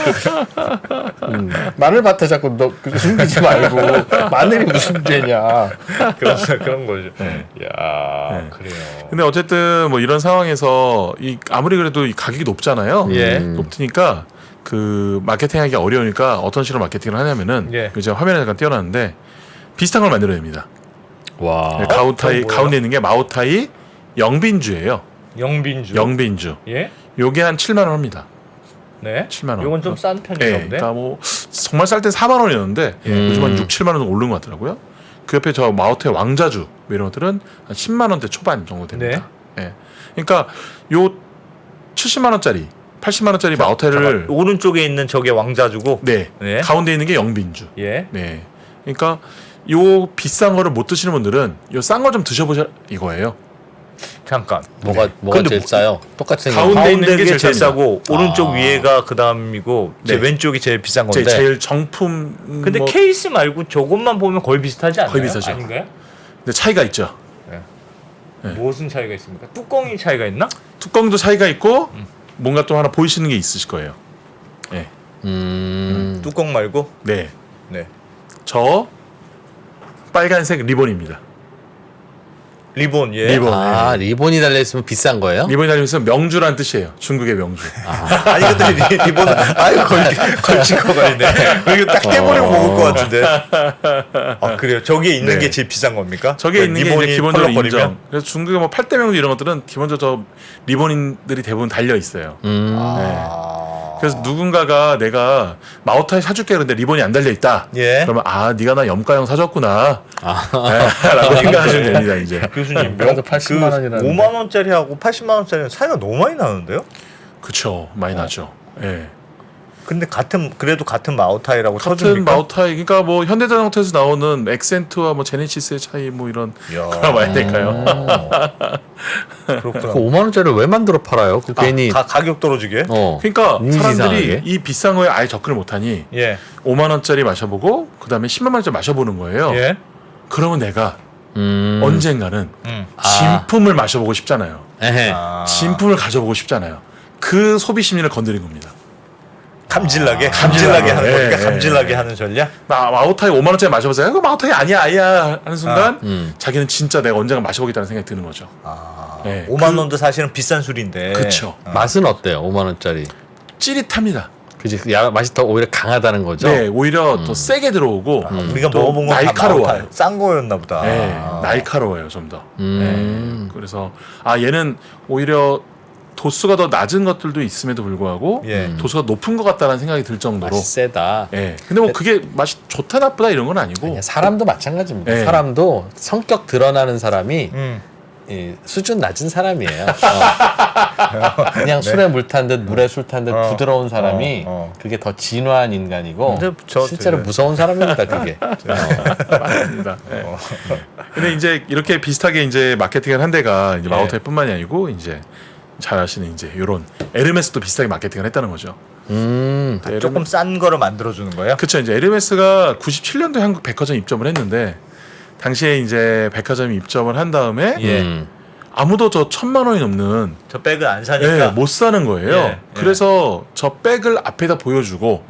마늘밭에 자꾸 숨기지 말고 마늘이 무슨 문제냐. 그런 거죠. 야, 네. 그래요. 근데 어쨌든 뭐 이런 상황에서 아무리 그래도 이 가격이 높잖아요. 예. 높으니까 그 마케팅하기 어려우니까 어떤 식으로 마케팅을 하냐면은 예. 이제 화면에 잠깐 띄워놨는데 비슷한 걸 만들어냅니다. 와. 네, 가우타이 저거 뭐예요? 가운데 있는 게 마오타이 영빈주예요. 영빈주. 영빈주. 예? 요게 한 7만 원 합니다. 네. 7만 원. 요건 좀 싼 편인가 네, 본데. 그러니까 뭐 정말 쌀 때 4만 원이었는데 요즘 한 6, 7만 원 정도 오른 것 같더라고요. 그 옆에 저 마오타이 왕자주 뭐 이런 것들은 한 10만 원대 초반 정도 됩니다. 네. 그러니까 요 70만 원짜리, 80만 원짜리 마오타이를 잠깐, 오른쪽에 있는 저게 왕자주고. 네, 네. 가운데 있는 게 영빈주. 예. 네. 그러니까 요 비싼 거를 못 드시는 분들은 요 싼 거 좀 드셔보자 이거예요. 잠깐. 뭐가 근데 제일 뭐- 싸요? 똑같이 생긴 가운데 거. 있는 가운데 게 게 제일 제일 싸고 오른쪽 아. 위에가 그다음이고 제 네. 왼쪽이 제일 비싼 건데. 제일 정품. 근데 뭐 케이스 말고 저것만 보면 거의 비슷하지 않나요? 거의 비슷하죠. 아닌가요? 근데 차이가 있죠. 네. 무슨 차이가 있습니까? 뚜껑이 차이가 있나? 뚜껑도 차이가 있고 뭔가 또 하나 보이시는 게 있으실 거예요. 네. 뚜껑 말고. 네. 네. 저 빨간색 리본입니다. 리본. 예. 리본. 아, 리본이 달려 있으면 비싼 거예요? 리본이 달리면서 명주란 뜻이에요. 중국의 명주. 아니 근데 리본은 아유 걸칠 거가 있네. 이거 딱 떼버리고 먹을 것 같은데. 아 그래요? 저기에 있는 네. 게 제일 비싼 겁니까? 저게 있는 게 리본이 이제 기본적으로 펄럭거리면? 인정. 그래서 중국의 뭐 8대 명주 이런 것들은 기본적으로 저 리본인들이 대부분 달려 있어요. 아. 그래서 누군가가 내가 마오타이 사줄게 그런데 리본이 안 달려 있다. 예. 그러면 아 네가 나 염가형 사줬구나. 라고 생각하시면 됩니다 이제. 교수님 그래도 80만 원이라는데. 5만 원짜리하고 80만 원짜리는 차이가 너무 많이 나는데요? 그쵸 많이 나죠. 예. 근데 그래도 같은 마오타이라고 같은 쳐줍니까? 마오타이 그러니까 뭐 현대자동차에서 나오는 엑센트와 뭐 제네시스의 차이 뭐 이런 이야. 그런 많이 될까요? 그렇구나. 그 5만 원짜리를 왜 만들어 팔아요? 그 괜히 가격 떨어지게? 그러니까 이미지 사람들이 이상하게? 이 비싼 거에 아예 접근을 못하니 예. 5만 원짜리 마셔보고 그 다음에 10만 원짜리 마셔보는 거예요. 예. 그러면 내가 음. 언젠가는 아. 진품을 마셔보고 싶잖아요. 에헤. 아. 진품을 가져보고 싶잖아요. 그 소비 심리를 건드린 겁니다. 감질나게 감질나게. 하는 거니까 예, 감질나게 예. 하는 전략? 마오타이 5만 원짜리 마셔보세요. 그거 마오타이 아니야 하는 순간 음. 자기는 진짜 내가 언젠가 마셔보겠다는 생각이 드는 거죠. 아. 네, 5만 원도 사실은 비싼 술인데. 그쵸. 맛은 어때요? 5만 원짜리. 찌릿합니다. 그지? 맛이 더 오히려 강하다는 거죠? 네, 오히려 더 세게 들어오고 우리가 또 먹어본 건 다 날카로워요. 마오타이. 싼 거였나 보다. 네, 아. 날카로워요 좀 더. 음. 네, 그래서 얘는 오히려 도수가 더 낮은 것들도 있음에도 불구하고 예. 도수가 높은 것 같다는 생각이 들 정도로. 맛이 세다. 예. 근데 뭐 그게 맛이 좋다 나쁘다 이런 건 아니고. 아니야, 사람도 마찬가지입니다. 네. 사람도 성격 드러나는 사람이 이 수준 낮은 사람이에요. 그냥 술에 물 탄 듯 물에 술 탄 듯 부드러운 사람이 그게 더 진화한 인간이고 근데 저 실제로 되게- 무서운 사람입니다. 그게. 맞습니다. 예. 근데 이제 이렇게 비슷하게 이제 마케팅을 한 데가 이제 예. 마오타이뿐만이 아니고 이제 잘 아시는 이제 이런 에르메스도 비슷하게 마케팅을 했다는 거죠. 조금 싼 거로 만들어주는 거예요? 그렇죠. 이제 에르메스가 97년도에 한국 백화점 입점을 했는데 당시에 이제 백화점에 입점을 한 다음에 음. 아무도 저 1,000만 원이 넘는 저 백을 안 사니까. 예, 못 사는 거예요. 예, 예. 그래서 저 백을 앞에다 보여주고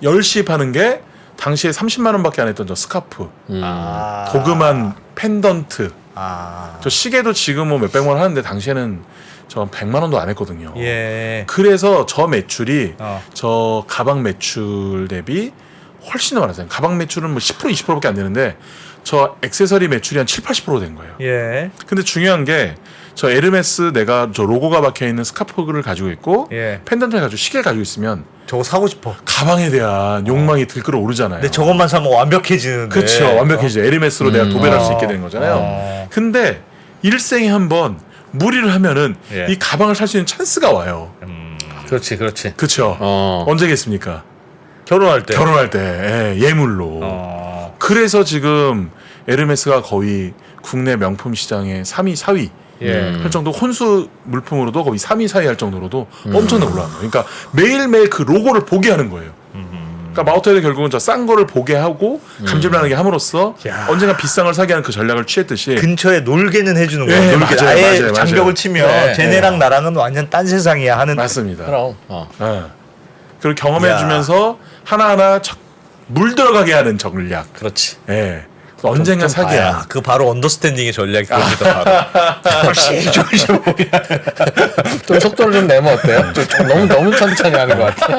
열시 파는 게 당시에 30만 원밖에 안 했던 저 스카프, 아. 도금한 펜던트, 아. 저 시계도 지금 뭐 몇백만 원 하는데 당시에는 저 100만 원도 안 했거든요. 예. 그래서 저 매출이 어. 저 가방 매출 대비 훨씬 더 많았어요. 가방 매출은 뭐 10% 20%밖에 안 되는데 저 액세서리 매출이 한 7, 80% 된 거예요. 예. 근데 중요한 게 저 에르메스 내가 저 로고가 박혀 있는 스카프를 가지고 있고 예. 펜던트를 가지고 시계를 가지고 있으면 저거 사고 싶어. 가방에 대한 욕망이 들끓어 오르잖아요. 근데 저것만 사면 완벽해지는데. 그렇죠. 완벽해지죠. 에르메스로 내가 도배를 할 수 있게 되는 거잖아요. 어. 근데 일생에 한번 무리를 하면은 예. 이 가방을 살 수 있는 찬스가 와요. 그렇지, 그렇지. 그렇죠. 어. 언제겠습니까? 결혼할 때. 결혼할 때 예물로. 어. 그래서 지금 에르메스가 거의 국내 명품 시장의 3위, 4위 예. 할 정도 혼수 물품으로도 거의 3위, 4위 할 정도로도 엄청나게 올라간 거예요. 그러니까 매일매일 그 로고를 보게 하는 거예요. 그러니까 마오타이도 결국은 저 싼 거를 보게 하고 감질나게 함으로써 야. 언젠가 비싼 걸 사게 하는 그 전략을 취했듯이 근처에 놀게는 해주는 거야. 예, 놀게. 맞아요, 아예 맞아요, 장벽을 맞아요. 치면 네, 쟤네랑 나랑은 완전 딴 세상이야 하는. 맞습니다. 그럼. 예. 그걸 경험해 주면서 하나하나 물 들어가게 하는 전략. 그렇지. 예. 언젠가 사기야. 아, 그 바로 언더스탠딩의 전략입니다. 바로. 조금씩 보게. 좀 속도를 좀 내면 어때요? 좀 너무 천천히 하는 것 같아.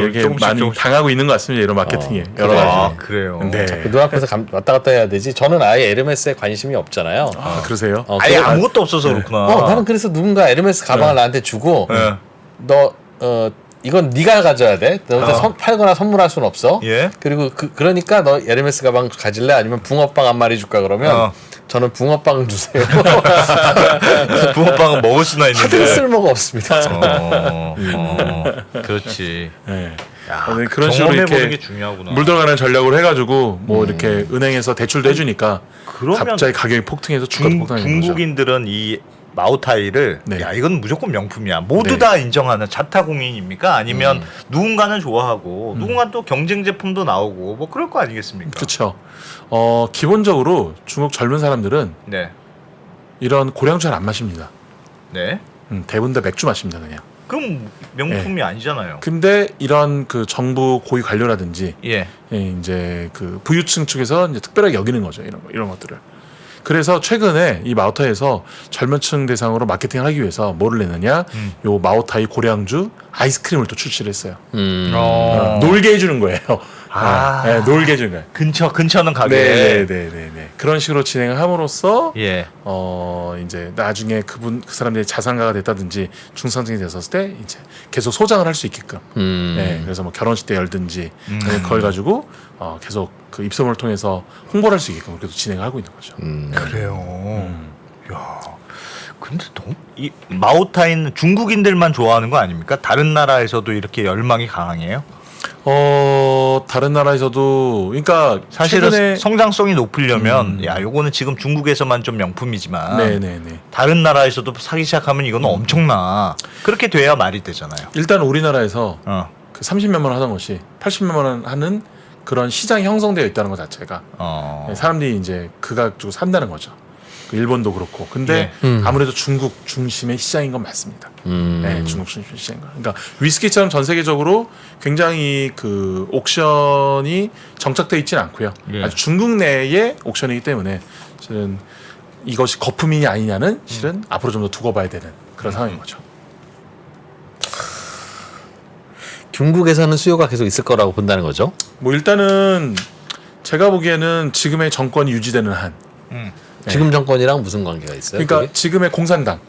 이게 많이 당하고 있는 것 같습니다. 이런 마케팅에 여러 가지. 아, 그래요. 네. 그 눈앞에서 왔다 갔다 해야 되지. 저는 아예 에르메스에 관심이 없잖아요. 아, 그러세요? 아예 그래서 아무것도 없어서 그렇구나. 나는 그래서 누군가 에르메스 가방을 나한테 주고 네. 너 이건 네가 가져야 돼. 너한테 팔거나 선물할 수는 없어. 예. 그리고 그러니까 너 에르메스 가방 가질래? 아니면 붕어빵 한 마리 줄까? 그러면 저는 붕어빵 주세요. 붕어빵은 먹을 수나 있는데. 하등 쓸모가 없습니다. 그렇지. 네. 야, 그런 식으로 경험해보는 이렇게 게 중요하구나. 물 들어가는 전략으로 해가지고 뭐 이렇게 은행에서 대출도 해주니까 그러면 갑자기 가격이 폭등해서 주가도 폭등하는 거죠. 중국인들은 이 마오타이를 네. 야 이건 무조건 명품이야. 모두 네. 다 인정하는 자타공인입니까? 아니면 누군가는 좋아하고 누군가 또 경쟁 제품도 나오고 뭐 그럴 거 아니겠습니까? 그렇죠. 기본적으로 중국 젊은 사람들은 네. 이런 고량주 잘 안 마십니다. 네. 대부분 다 맥주 마십니다 그냥. 그럼 명품이 아니잖아요. 근데 이런 그 정부 고위 관료라든지 예. 이제 그 부유층 측에서 이제 특별하게 여기는 거죠 이런 것들을. 그래서 최근에 이 마오타이에서 젊은층 대상으로 마케팅을 하기 위해서 뭐를 냈느냐, 요 마오타이 고량주 아이스크림을 또 출시를 했어요. 놀게 해주는 거예요. 네, 놀게 해주는 거예요. 근처는 가게. 네네네네. 그런 식으로 진행을 함으로써 예. 이제 나중에 그 사람들이 자산가가 됐다든지 중산층이 됐었을 때 이제 계속 소장을 할 수 있게끔. 네, 그래서 뭐 결혼식 때 열든지 그걸 가지고 계속 그 입소문을 통해서 홍보를 할 수 있게끔 그렇게 진행을 하고 있는 거죠. 그래요. 야. 근데 이 마오타이는 중국인들만 좋아하는 거 아닙니까? 다른 나라에서도 이렇게 열망이 강해요? 다른 나라에서도 그러니까 사실은 최근에 성장성이 높으려면 야 요거는 지금 중국에서만 좀 명품이지만 네네네. 다른 나라에서도 사기 시작하면 이거는 엄청나. 그렇게 돼야 말이 되잖아요. 일단 우리나라에서 어. 그 30몇만 원 하던 것이 80몇만 원 하는 그런 시장이 형성되어 있다는 것 자체가 사람들이 이제 그 가격 주고 산다는 거죠. 그 일본도 그렇고. 근데 아무래도 중국 중심의 시장인 건 맞습니다. 네, 중국 중심의 시장인 거. 그러니까 위스키처럼 전 세계적으로 굉장히 그 옥션이 정착되어 있지는 않고요. 예. 아주 중국 내의 옥션이기 때문에 실은 이것이 거품이냐 아니냐는 실은 앞으로 좀 더 두고 봐야 되는 그런 상황인 거죠. 중국에서는 수요가 계속 있을 거라고 본다는 거죠. 뭐 일단은 제가 보기에는 지금의 정권이 유지되는 한, 지금 정권이랑 무슨 관계가 있어요? 그러니까 그게? 지금의 공산당,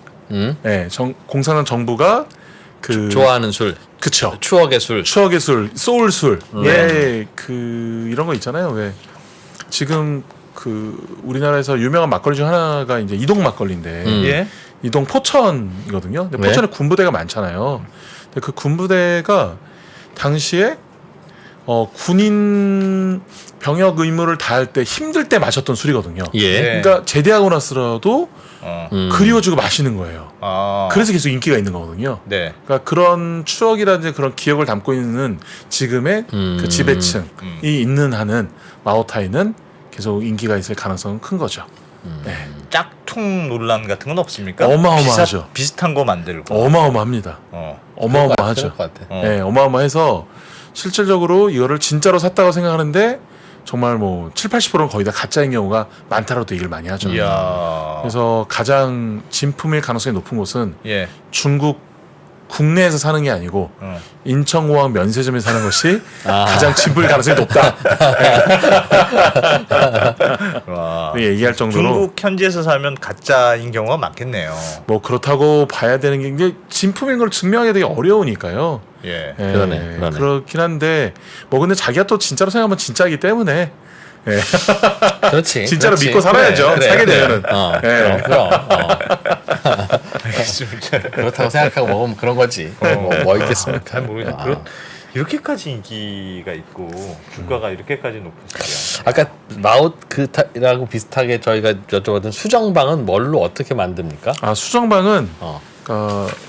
네, 공산당 정부가 그 좋아하는 술, 그쵸, 추억의 술. 추억의 술, 소울 술, 예, 그 이런 거 있잖아요. 왜 지금 그 우리나라에서 유명한 막걸리 중 하나가 이제 이동 막걸리인데 예. 이동 포천이거든요. 근데 네. 포천에 군부대가 많잖아요. 근데 그 군부대가 당시에 군인 병역 의무를 다할 때 힘들 때 마셨던 술이거든요. 예. 네. 그러니까 제대하고 나서라도 어. 그리워지고 마시는 거예요. 아. 그래서 계속 인기가 있는 거거든요. 네. 그러니까 그런 추억이라든지 그런 기억을 담고 있는 지금의 그 지배층이 있는 한은 마오타이는 계속 인기가 있을 가능성은 큰 거죠. 네. 짝퉁 논란 같은 건 없습니까? 어마어마하죠. 비슷한 거 만들고. 어마어마합니다. 어마어마하죠. 그럴 것 같아. 네, 어마어마해서 실질적으로 이거를 진짜로 샀다고 생각하는데 정말 뭐 7, 80%는 거의 다 가짜인 경우가 많다라고 얘기를 많이 하죠. 이야. 그래서 가장 진품일 가능성이 높은 곳은 예. 중국 국내에서 사는 게 아니고 인천공항 면세점에 사는 것이 가장 진품일 가능성이 높다. 와. 얘기할 정도로 중국 현지에서 사면 가짜인 경우가 많겠네요. 뭐 그렇다고 봐야 되는 게 이제 진품인 걸 증명하기 되게 어려우니까요. 예. 예, 그러네. 그렇긴 한데 뭐 근데 자기가 또 진짜로 생각하면 진짜이기 때문에 예. 그렇지. 진짜로 그렇지. 믿고 살아야죠. 그래, 사게 그래. 되면은. 그럼. 알겠습니다. 그렇다고 생각하고 먹으면 그런 거지. 뭐 있겠습니까? 잘 모르겠어요. 이렇게까지 인기가 있고 주가가 이렇게까지 높으시죠. 아까 마오트라고 비슷하게 저희가 여쭤봤던 수정방은 뭘로 어떻게 만듭니까? 아 수정방은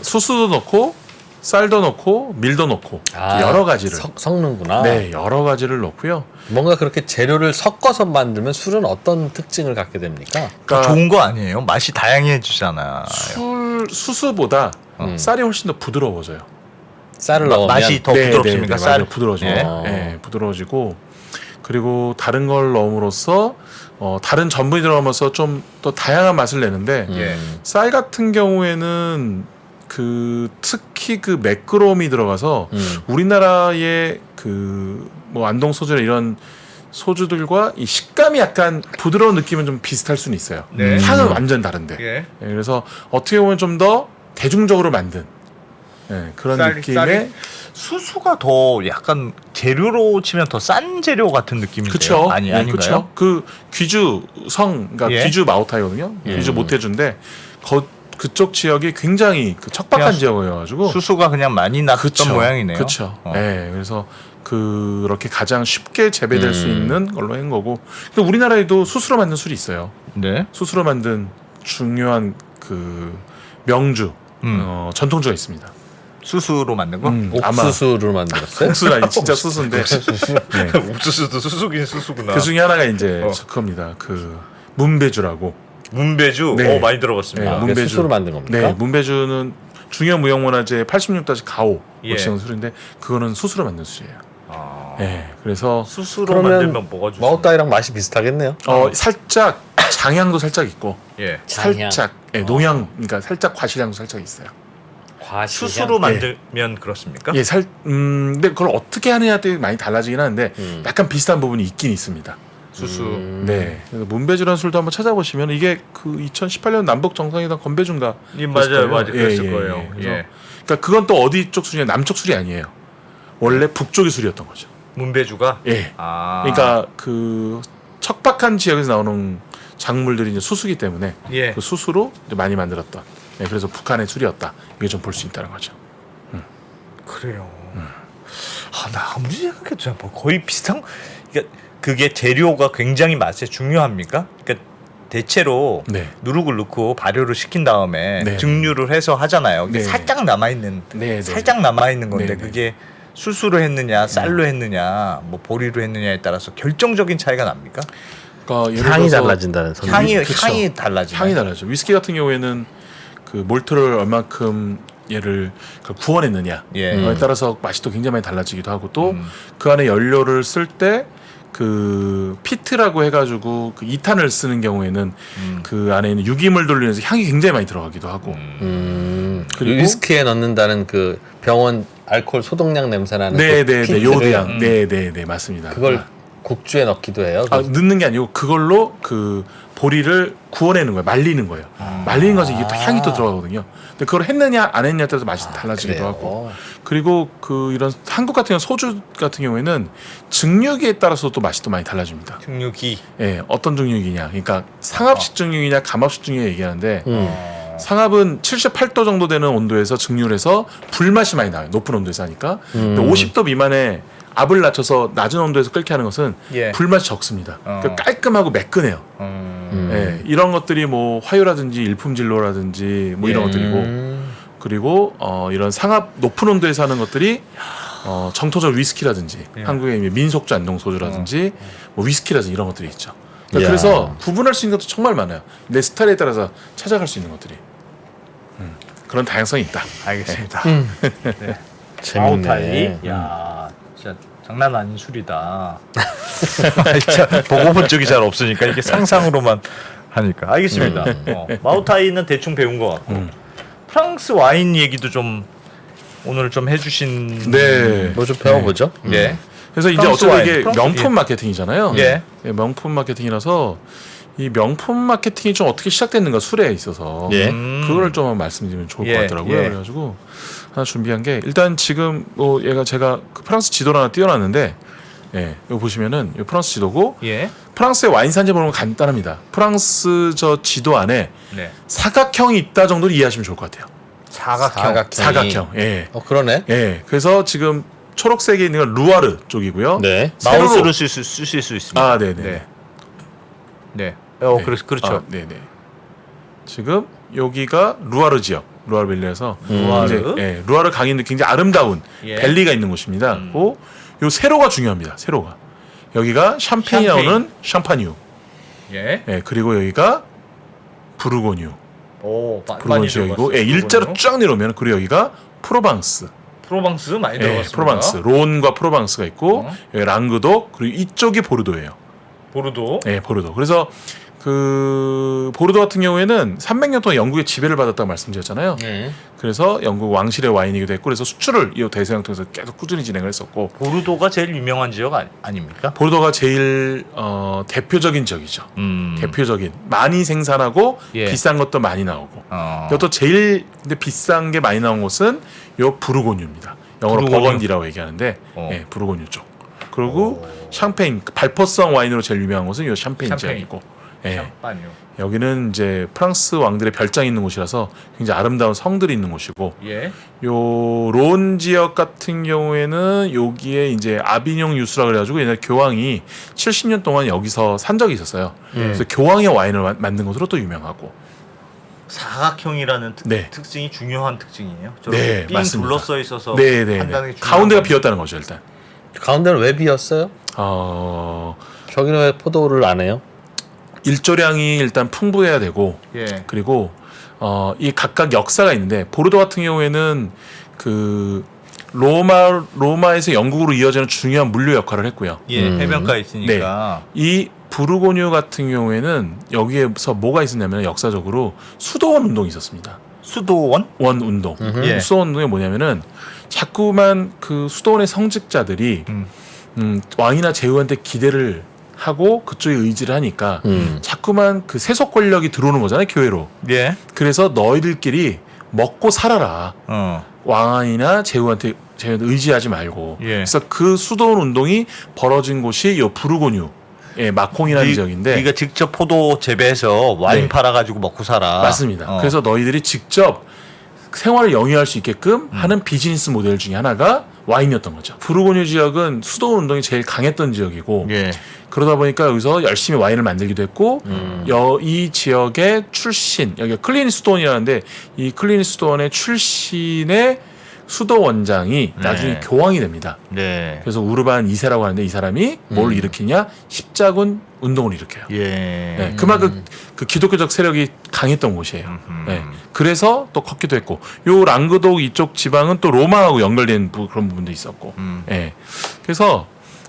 수수도 넣고 쌀도 넣고 밀도 넣고 여러 가지를 섞는구나. 네 여러 가지를 넣고요. 뭔가 그렇게 재료를 섞어서 만들면 술은 어떤 특징을 갖게 됩니까? 그러니까 좋은 거 아니에요? 맛이 다양해지잖아요. 수수보다 쌀이 훨씬 더 부드러워져요. 쌀을 넣으면 맛이 더 부드럽습니까? 쌀이 쌀 부드러워지고 예. 네, 부드러워지고 그리고 다른 걸 넣음으로써 다른 전분이 들어가면서 좀 더 다양한 맛을 내는데 예. 쌀 같은 경우에는 특히 그 매끄러움이 들어가서 우리나라의 뭐 안동 소주나 이런 소주들과 이 식감이 약간 부드러운 느낌은 좀 비슷할 수는 있어요. 네. 향은 완전 다른데. 예. 예, 그래서 어떻게 보면 좀 더 대중적으로 만든 그런 느낌의 수수가 더 약간 재료로 치면 더 싼 재료 같은 느낌인데요. 그쵸? 아닌가요? 그쵸? 그 귀주성, 그러니까 예. 귀주 마오타이거든요. 예. 귀주 모태주인데 그쪽 지역이 굉장히 척박한 그냥 지역이어가지고 수수가 그냥 많이 났던 모양이네요. 그렇죠. 네, 그래서 그렇게 가장 쉽게 재배될 수 있는 걸로 한 거고. 근데 우리나라에도 수수로 만든 술이 있어요. 네. 수수로 만든 중요한 명주, 전통주가 있습니다. 수수로 만든 거? 옥수수를 만들었어요? 옥수수는 아니 진짜 수수인데 네. 옥수수도 수수긴 수수구나. 그 중에 하나가 이제 그겁니다. 문배주라고. 문배주? 네. 많이 들어봤습니다. 네, 그게 문배주. 수수로 만든 겁니까? 네, 문배주는 중요무형문화재 86-가오 예. 지정 술인데 그거는 수수로 만든 술이에요. 아. 네, 그래서 수수로 그러면 만들면 뭐가 좋습니까? 마오타이랑 맛이 비슷하겠네요. 살짝 장향도 살짝 있고 예. 장향. 살짝 농향, 그러니까 살짝 과실향도 살짝 있어요. 수수로 만들면 그렇습니까? 예, 근데 그걸 어떻게 하느냐에 따라 많이 달라지긴 하는데 약간 비슷한 부분이 있긴 있습니다. 수수. 네, 그래서 문배주라는 술도 한번 찾아보시면 이게 2018년 남북 정상회담 건배주인가? 맞아요, 그랬을 거예요. 그래서 예. 그러니까 그건 또 어디 쪽 술이냐? 남쪽 술이 아니에요. 원래 북쪽의 술이었던 거죠. 문배주가? 예. 아. 그러니까 척박한 지역에서 나오는 작물들이 이제 수수기 때문에 예. 그 수수로 이제 많이 만들었던. 네, 그래서 북한의 술이었다. 이게 좀 볼 수 있다는 거죠. 그래요. 나 아무리 생각해도 뭐 거의 비슷한. 그러니까 그게 재료가 굉장히 맛에 중요합니까? 그러니까 대체로 네. 누룩을 넣고 발효를 시킨 다음에 네. 증류를 해서 하잖아요. 근데 네. 살짝 남아 있는 네, 네. 살짝 남아 있는 건데 네, 네. 그게 수수로 했느냐, 쌀로 했느냐, 뭐 보리로 했느냐에 따라서 결정적인 차이가 납니까? 그러니까 예를 향이 들어서 달라진다는 소리. 그쵸. 향이 달라지네. 향이 달라져. 위스키 같은 경우에는 몰트를 얼만큼 얘를 구워냈느냐 예. 에 따라서 맛이 또 굉장히 많이 달라지기도 하고 또 그 안에 연료를 쓸 때 피트라고 해가지고 2탄을 쓰는 경우에는 그 안에 있는 유기물 돌리면서 향이 굉장히 많이 들어가기도 하고 그리고 위스키에 넣는다는 그 병원 알코올 소독약 냄새 나는 네네네 그 요드향 네네네 맞습니다. 그걸 국주에 넣기도 해요. 넣는 게 아니고 그걸로 보리를 구워내는 거예요. 말리는 거예요. 말리는 것은 이게 또 향이 또 들어가거든요. 근데 그걸 했느냐 안 했느냐에 따라서 맛이 달라지기도 그래요? 하고 그리고 이런 한국 같은 경우 소주 같은 경우에는 증류기에 따라서 또 맛이 또 많이 달라집니다. 증류기. 예, 어떤 증류기냐? 그러니까 상압식 증류기냐 감압식 증류기 얘기하는데 음. 상압은 78도 정도 되는 온도에서 증류를 해서 불맛이 많이 나요. 높은 온도에서 하니까. 근데 50도 미만의 압을 낮춰서 낮은 온도에서 끓게 하는 것은 예. 불맛이 적습니다. 그러니까 깔끔하고 매끈해요. 예, 이런 것들이 뭐 화요라든지 일품진로라든지 뭐 이런 것들이고 그리고 이런 상압 높은 온도에서 하는 것들이 정토적 위스키라든지 한국의 민속주 안동소주라든지 뭐 위스키라든지 이런 것들이 있죠. 그러니까 그래서 구분할 수 있는 것도 정말 많아요. 내 스타일에 따라서 찾아갈 수 있는 것들이 그런 다양성이 있다. 알겠습니다. 네. 재밌네. 아우타이. 야, 진짜 장난 아닌 술이다. 진짜 보고 본 적이 잘 없으니까 이게 상상으로만 하니까 알겠습니다. 마오타이는 대충 배운 것 같고 프랑스 와인 얘기도 좀 오늘 좀 해주신. 네. 뭐 좀 배워보죠. 예. 그래서 이제 프랑스 어쩌면 와인, 이게 프랑스- 명품 예. 마케팅이잖아요. 예. 예, 명품 마케팅이라서 이 명품 마케팅이 좀 어떻게 시작됐는가 술에 있어서 예. 그거를 좀 말씀드리면 좋을 예, 것 같더라고요. 예. 그래가지고 하나 준비한 게 일단 지금 제가 그 프랑스 지도를 하나 띄워놨는데 이거 보시면은 이 프랑스 지도고 예. 프랑스의 와인 산지 보면 간단합니다. 프랑스 저 지도 안에 네. 사각형이 있다 정도로 이해하시면 좋을 것 같아요. 사각형. 사각형. 예. 그러네. 예. 그래서 지금 초록색에 있는 건 루아르 쪽이고요. 네. 마우스로 쓰실 수 있습니다. 아, 네네. 네. 네. 네. 그렇죠. 아, 네네. 지금 여기가 루아르 지역, 루아르 밸리에서 루아르? 루아르 강인데 굉장히 아름다운 예. 밸리가 있는 곳입니다. 요 세로가 중요합니다. 세로가 여기가 샴페인이 샴페인. 나오는 샴파뉴, 예. 그리고 여기가 부르고뉴, 오, 부르고뉴 지역이고 일자로 쫙 내려오면 그리고 여기가 프로방스. 프로방스 많이 예, 들어갔습니다. 프로방스, 론과 프로방스가 있고 여기 랑그독 그리고 이쪽이 보르도예요. 보르도. 네, 보르도. 그래서 그 보르도 같은 경우에는 300년 동안 영국의 지배를 받았다고 말씀드렸잖아요. 네. 그래서 영국 왕실의 와인이기도 했고 그래서 수출을 이 대서양 통해서 계속 꾸준히 진행을 했었고 보르도가 제일 유명한 지역 아닙니까? 보르도가 제일 대표적인 지역이죠. 대표적인 많이 생산하고 예. 비싼 것도 많이 나오고 어. 이것도 제일 근데 비싼 게 많이 나온 곳은 요 부르고뉴입니다. 영어로 부르고뉴. 버건디라고 얘기하는데 예, 부르고뉴 쪽. 그리고 샴페인 발포성 와인으로 제일 유명한 곳은 요 샴페인 샴페인. 지역이고 예. 샴파뉴. 여기는 이제 프랑스 왕들의 별장이 있는 곳이라서 굉장히 아름다운 성들이 있는 곳이고 예. 요 론 지역 같은 경우에는 여기에 이제 아비뇽 유수라 그래가지고 옛날 교황이 70년 동안 여기서 산 적이 있었어요. 그래서 교황의 와인을 만든 것으로 또 유명하고. 사각형이라는 네. 특징이 중요한 특징이에요. 네, 삥 맞습니다. 둘러싸여 있어서 네네. 판단이 중요한 가운데가 거죠. 비었다는 거죠 일단. 가운데는 왜 비었어요? 저기는 왜 포도를 안 해요? 일조량이 일단 풍부해야 되고 예. 그리고 이 각각 역사가 있는데 보르도 같은 경우에는 그 로마에서 영국으로 이어지는 중요한 물류 역할을 했고요. 예. 해변가에 있으니까. 이 부르고뉴 같은 경우에는 여기에서 뭐가 있었냐면 역사적으로 수도원 운동이 있었습니다. 수도원? 원 운동. 예. 수도원 운동이 뭐냐면은 자꾸만 그 수도원의 성직자들이 왕이나 제후한테 기대를 하고 그쪽에 의지를 하니까 자꾸만 그 세속 권력이 들어오는 거잖아요 교회로. 예. 그래서 너희들끼리 먹고 살아라. 왕이나 제후한테 의지하지 말고. 예. 그래서 그 수도원 운동이 벌어진 곳이 요 부르고뉴, 예, 마콩이라는 지역인데. 네가 직접 포도 재배해서 와인 네. 팔아가지고 먹고 살아. 맞습니다. 그래서 너희들이 직접 생활을 영위할 수 있게끔 하는 비즈니스 모델 중에 하나가 와인이었던 거죠. 부르고뉴 지역은 수도원 운동이 제일 강했던 지역이고 예. 그러다 보니까 여기서 열심히 와인을 만들기도 했고 이 지역의 출신 여기가 클리니 수도원이라는데 이 클리니 수도원의 출신의 수도 원장이 나중에 교황이 됩니다. 네. 그래서 우르반 2세라고 하는데 이 사람이 뭘 일으키냐 십자군 운동을 일으켜요. 예. 네, 그만큼 그 기독교적 세력이 강했던 곳이에요. 네, 그래서 또 컸기도 했고 요 랑그독 이쪽 지방은 또 로마하고 연결된 그런 부분도 있었고 네, 그래서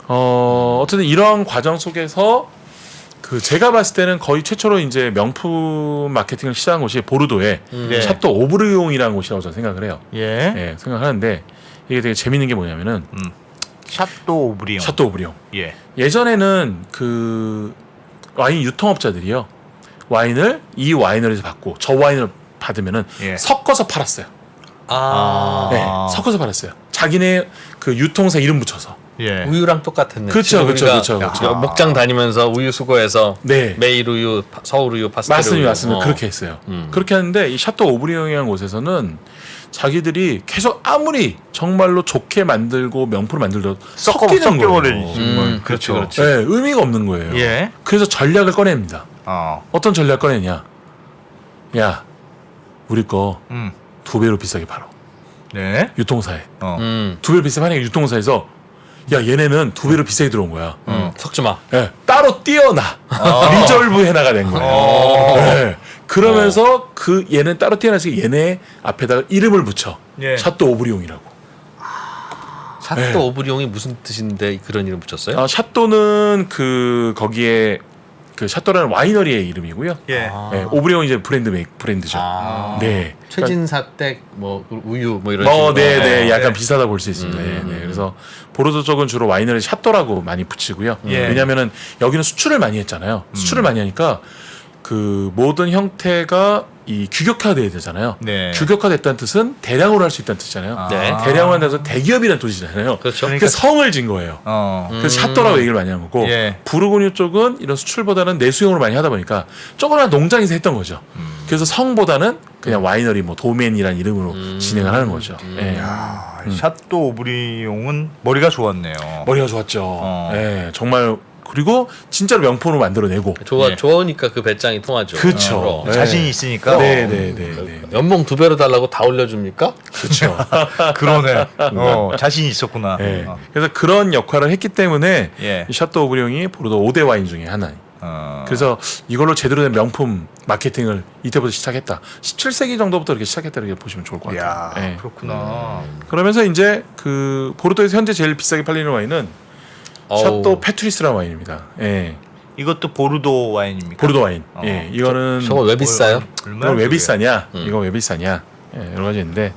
어쨌든 이러한 과정 속에서 그 제가 봤을 때는 거의 최초로 이제 명품 마케팅을 시작한 곳이 보르도의 네. 샤또 오브리옹이라는 곳이라고 저는 생각을 해요. 예. 네, 생각하는데 이게 되게 재밌는 게 뭐냐면은 샤또 오브리옹. 샤또 오브리옹. 예. 예전에는 그 와인 유통업자들이요 와인을 이 와이너리에서 받고 저 와인을 받으면은 예. 섞어서 팔았어요. 아. 네, 섞어서 팔았어요. 자기네 그 유통사 이름 붙여서. 예. 우유랑 똑같았네. 그렇죠, 지금 그렇죠, 우리가 그렇죠, 그렇죠. 목장 다니면서 우유 수거해서 네. 메일 우유, 서울 우유, 파스텔 우유. 맞습니다. 그렇게 했어요. 그렇게 하는데 이 샤또 오브리옹이라는 곳에서는 자기들이 계속 아무리 정말로 좋게 만들고 명품을 만들어도 섞이는 거예요. 섞여버리지. 그렇죠. 그렇지. 네, 의미가 없는 거예요. 예. 그래서 전략을 꺼냅니다. 어떤 전략 꺼내냐? 야, 우리 거 2배로 비싸게 팔아. 네. 유통사에. 어. 2배로 비싸게 파니까 유통사에서 야, 얘네는 2배로 비싸게 들어온 거야. 섞지 마. 네, 따로 띄어놔. 리졸브 해나가 된 거예요. 네, 그러면서 그 얘는 따로 띄어놔서 얘네 앞에다가 이름을 붙여. 예. 샤또 오브리옹이라고. 샤또 네. 오브리옹이 무슨 뜻인데 그런 이름 붙였어요? 샤또는 그 거기에 그 샤또라는 와이너리의 이름이고요. 예. 네, 오브리옹 이제 브랜드죠. 네. 최진사댁 뭐 우유 뭐 이런 식으로. 네, 약간 네. 비슷하다 볼 수 있습니다. 네. 그래서 보르도 쪽은 주로 와이너리 샤또라고 많이 붙이고요. 예. 왜냐하면은 여기는 수출을 많이 했잖아요. 수출을 많이 하니까 그 모든 형태가 이 규격화돼야 되잖아요. 네. 규격화됐다는 뜻은 대량으로 할 수 있다는 뜻이잖아요. 네. 대량으로 한다는 뜻은 대기업이라는 뜻이잖아요. 그렇죠. 그 성을 진 거예요. 그래서 샤또라고 얘기를 많이 한 거고 예. 부르고뉴 쪽은 이런 수출보다는 내수용으로 많이 하다 보니까 조그마한 농장에서 했던 거죠. 그래서 성보다는 그냥 와이너리 뭐 도맨이라는 이름으로 진행을 하는 거죠. 예. 샤또 오브리옹은 머리가 좋았네요. 머리가 좋았죠. 예, 정말 그리고 진짜로 명품으로 만들어내고. 예. 좋으니까 그 배짱이 통하죠. 그렇죠. 어. 네. 자신이 있으니까. 네. 연봉 2배로 달라고 다 올려줍니까? 그렇죠. 그러네. 자신이 있었구나. 예. 그래서 그런 역할을 했기 때문에 예. 이 샤또 오브리옹이 보르도 5대 와인 중에 하나. 그래서 이걸로 제대로 된 명품 마케팅을 이때부터 시작했다. 17세기 정도부터 이렇게 시작했다 이렇게 보시면 좋을 것 같아요. 이야, 예. 그렇구나. 그러면서 이제 그 보르도에서 현재 제일 비싸게 팔리는 와인은 샤또 페트리스라는 와인입니다. 예. 이것도 보르도 와인입니까? 보르도 와인. 예. 이거는 저거 왜 비싸요? 얼마나 이거 왜 저게? 비싸냐? 이거 왜 비싸냐? 예, 여러 가지 있는데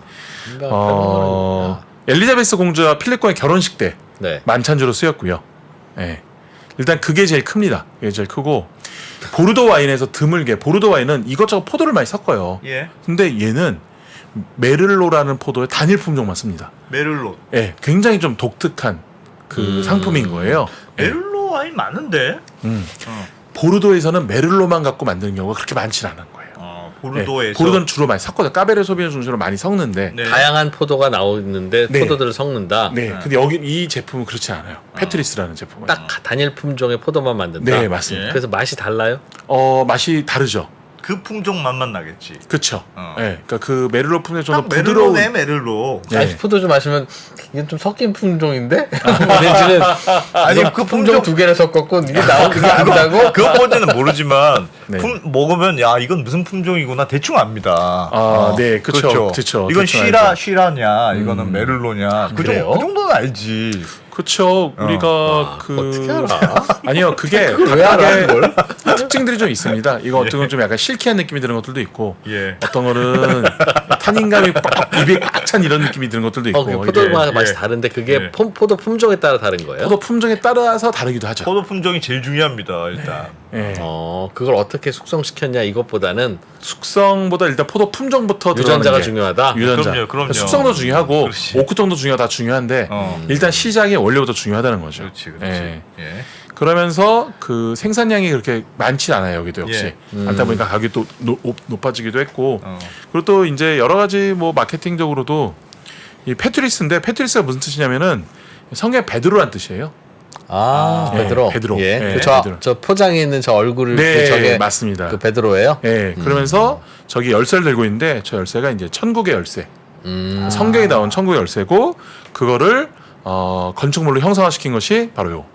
어... 엘리자베스 공주와 필립과의 결혼식 때 네. 만찬주로 쓰였고요. 예. 일단 그게 제일 큽니다. 그게 제일 크고 보르도 와인에서 드물게 보르도 와인은 이것저것 포도를 많이 섞어요. 예. 근데 얘는 메를로라는 포도의 단일 품종만 씁니다. 메를로. 예, 굉장히 좀 독특한 그 상품인 거예요. 예. 메를로 와인 많은데. 보르도에서는 메를로만 갖고 만드는 경우가 그렇게 많지 않은 거예요. 보르도에서. 예, 보르도는 주로 많이 섞어요. 까베르 소비뇽 중심으로 많이 섞는데. 네. 다양한 포도가 나오는데 네. 포도들을 섞는다. 네, 근데 여기 이 제품은 그렇지 않아요. 페트리스라는 제품은. 딱 단일 품종의 포도만 만든다. 네, 맞습니다. 예. 그래서 맛이 달라요? 맛이 다르죠. 그 품종 맛만 나겠지. 그렇죠. 예, 그러니까 그 메를로 품에 좀 더 딱 부드러운. 메를로네 메를로. 네. 아이스포도 좀 마시면 이게 좀 섞인 품종인데? 내지는 아니, 이거 그 품종 품종- 두 개를 섞었고 이게 나온 그게 안다고? 그것까지는 모르지만 네. 먹으면 야 이건 무슨 품종이구나 대충 압니다. 네, 그쵸. 이건 대충 쉬라 알죠. 쉬라냐, 이거는 메를로냐. 그래요? 그 정도는 알지. 그렇죠. 우리가 어떻게 알아? 아니요, 그게 왜 알아, 각각의 특징들이 좀 있습니다. 이거 어떤 건 좀 약간 실키한 느낌이 드는 것들도 있고, 예. 어떤 거는 탄닌감이 빡 입에 꽉 찬 이런 느낌이 드는 것들도 있고. 그 이게 포도 맛이 예. 다른데 그게 예. 포도 품종에 따라 다른 거예요? 포도 품종에 따라서 다르기도 하죠. 포도 품종이 제일 중요합니다. 일단. 예. 그걸 어떻게 숙성시켰냐 이것보다는 숙성보다 일단 포도 품종부터 들어가는 유전자가 게 중요하다. 유전자. 그럼요. 숙성도 중요하고 그렇지. 오크통도 중요하다 중요한데 일단 시작이 원료부터 중요하다는 거죠. 그렇지. 예. 예. 그러면서 그 생산량이 그렇게 많지 않아요. 여기도 역시 예. 많다 보니까 가격이 또 높아지기도 했고 어. 그리고 또 이제 여러 가지 뭐 마케팅적으로도 이 페트리스인데 페트리스가 무슨 뜻이냐면은 성경 베드로란 뜻이에요. 베드로. 베드로. 예. 예, 그 저, 베드로. 저 포장에 있는 저 얼굴을 네, 저게 맞습니다. 그 베드로예요? 예, 그러면서 저기 열쇠를 들고 있는데 저 열쇠가 이제 천국의 열쇠. 성경에 나온 천국의 열쇠고 그거를 건축물로 형상화시킨 것이 바로 요